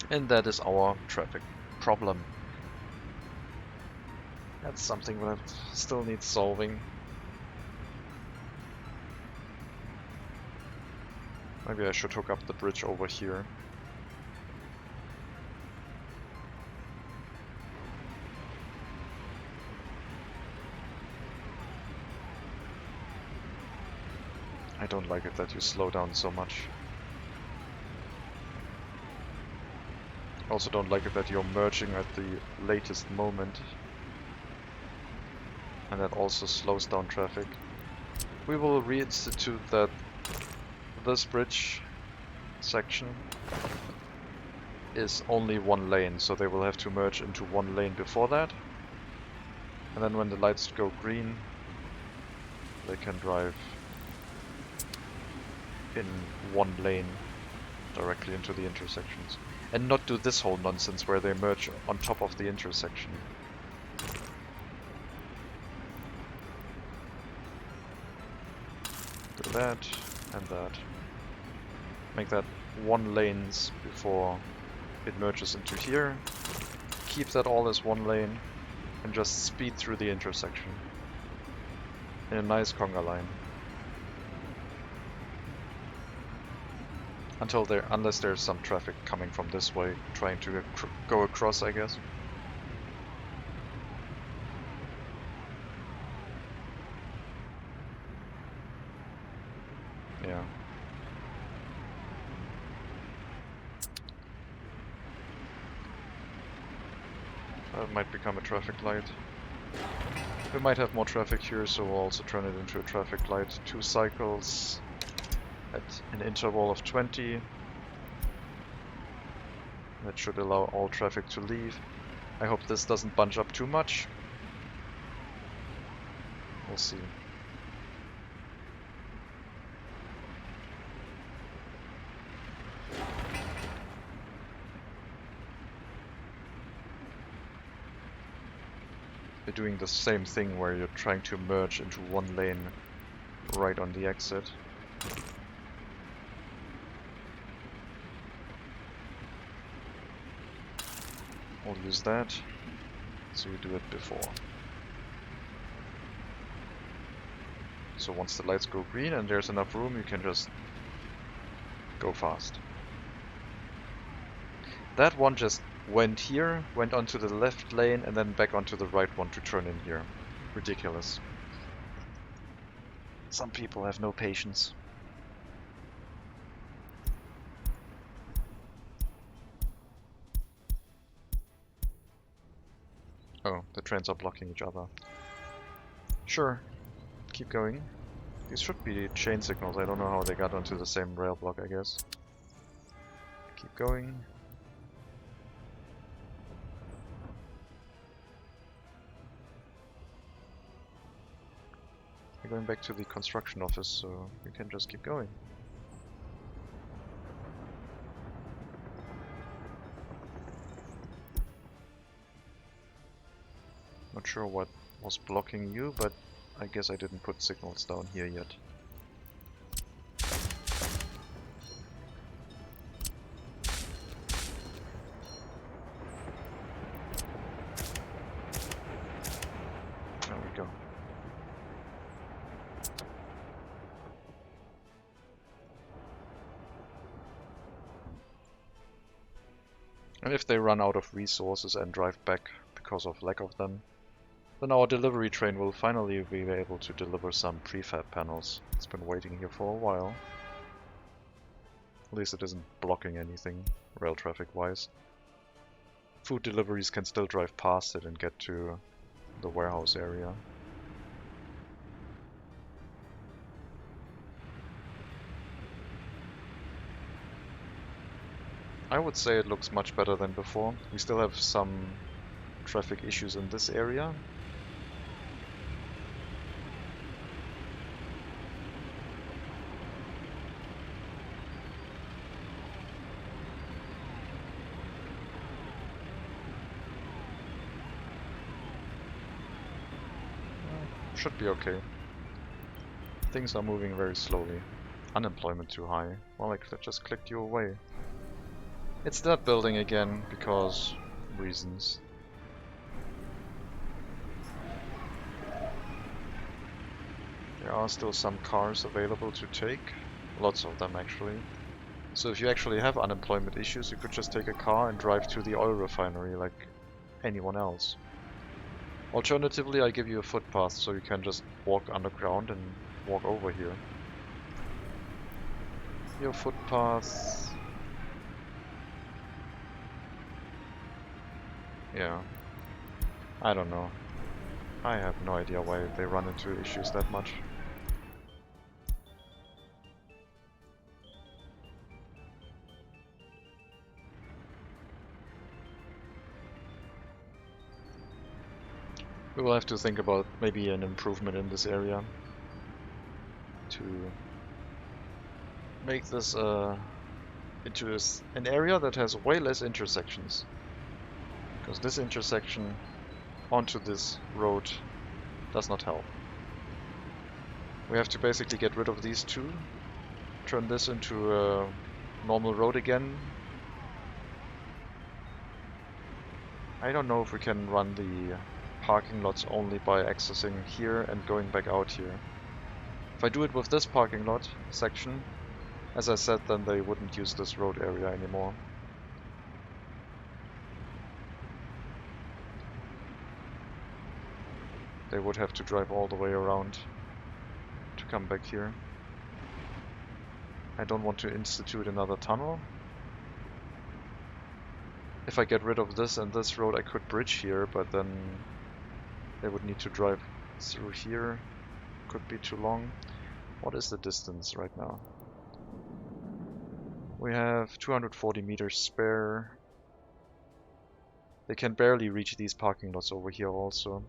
Speaker 2: And that is our traffic problem. That's something that still needs solving. Maybe I should hook up the bridge over here. I don't like it that you slow down so much. Also don't like it that you're merging at the latest moment. And that also slows down traffic. We will reinstitute that this bridge section is only one lane, so they will have to merge into one lane before that. And then when the lights go green, they can drive in one lane directly into the intersections. And not do this whole nonsense where they merge on top of the intersection. Do that and that. Make that one lanes before it merges into here. Keep that all as one lane and just speed through the intersection in a nice conga line. Unless there's some traffic coming from this way, trying to go across, I guess. Yeah. That might become a traffic light. We might have more traffic here, so we'll also turn it into a traffic light. 2 cycles at an interval of 20. That should allow all traffic to leave. I hope this doesn't bunch up too much. We'll see. You're doing the same thing where you're trying to merge into one lane right on the exit. We'll use that. so you do it before. So once the lights go green and there's enough room, you can just go fast. That one just went here, went onto the left lane, and then back onto the right one to turn in here. Ridiculous. Some people have no patience. Oh, the trains are blocking each other. Sure, keep going. These should be chain signals. I don't know how they got onto the same rail block, I guess. Keep going. We're going back to the construction office, so we can just keep going. Not sure what was blocking you, but I guess I didn't put signals down here yet. There we go. And if they run out of resources and drive back because of lack of them, then our delivery train will finally be able to deliver some prefab panels. It's been waiting here for a while. At least it isn't blocking anything, rail traffic wise. Food deliveries can still drive past it and get to the warehouse area. I would say it looks much better than before. We still have some traffic issues in this area. Should be okay. Things are moving very slowly. Unemployment too high. Well, I just clicked you away. It's that building again, because reasons. There are still some cars available to take. Lots of them actually. So if you actually have unemployment issues, you could just take a car and drive to the oil refinery like anyone else. Alternatively, I give you a footpath so you can just walk underground and walk over here. Your footpath... yeah. I don't know. I have no idea why they run into issues that much. We will have to think about maybe an improvement in this area to make this into an area that has way less intersections. Because this intersection onto this road does not help. We have to basically get rid of these two, turn this into a normal road again. I don't know if we can run the parking lots only by accessing here and going back out here. If I do it with this parking lot section, as I said, then they wouldn't use this road area anymore. They would have to drive all the way around to come back here. I don't want to institute another tunnel. If I get rid of this and this road, I could bridge here, but then they would need to drive through here. Could be too long. What is the distance right now? We have 240 meters spare. They can barely reach these parking lots over here also.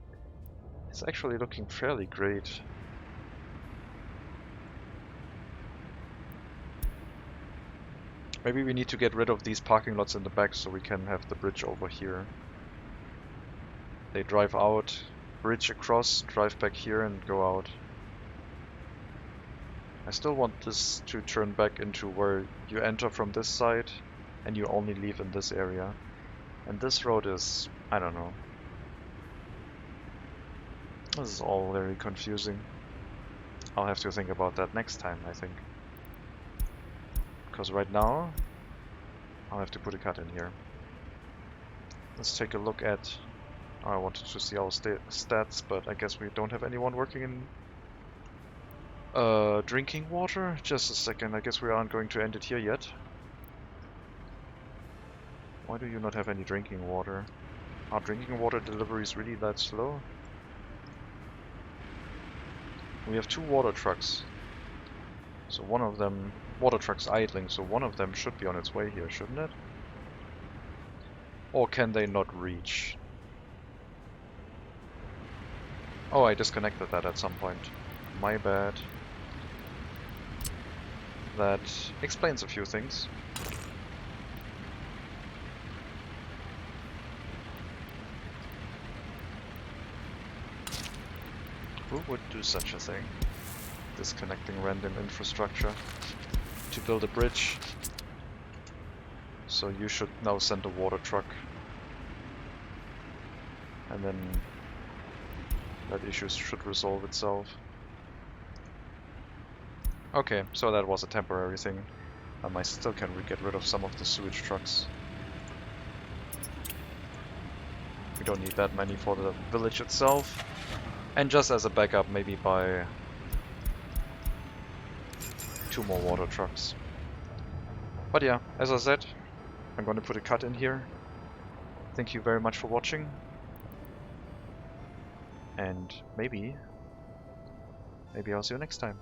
Speaker 2: It's actually looking fairly great. Maybe we need to get rid of these parking lots in the back so we can have the bridge over here. They drive out, bridge across, drive back here and go out. I still want this to turn back into where you enter from this side and you only leave in this area. And this road is, I don't know. This is all very confusing. I'll have to think about that next time, I think. Because right now, I'll have to put a cut in here. Let's take a look at... I wanted to see our stats, but I guess we don't have anyone working in drinking water. Just a second, I guess we aren't going to end it here yet. Why do you not have any drinking water? Are drinking water deliveries really that slow? We have 2 water trucks. So one of them, water trucks idling, so one of them should be on its way here, shouldn't it? Or can they not reach? Oh, I disconnected that at some point. My bad. That explains a few things. Who would do such a thing? Disconnecting random infrastructure to build a bridge. So you should now send a water truck. And then that issue should resolve itself. Okay, so that was a temporary thing. I still can get rid of some of the sewage trucks. We don't need that many for the village itself. And just as a backup, maybe buy 2 more water trucks. But yeah, as I said, I'm going to put a cut in here. Thank you very much for watching. And maybe I'll see you next time.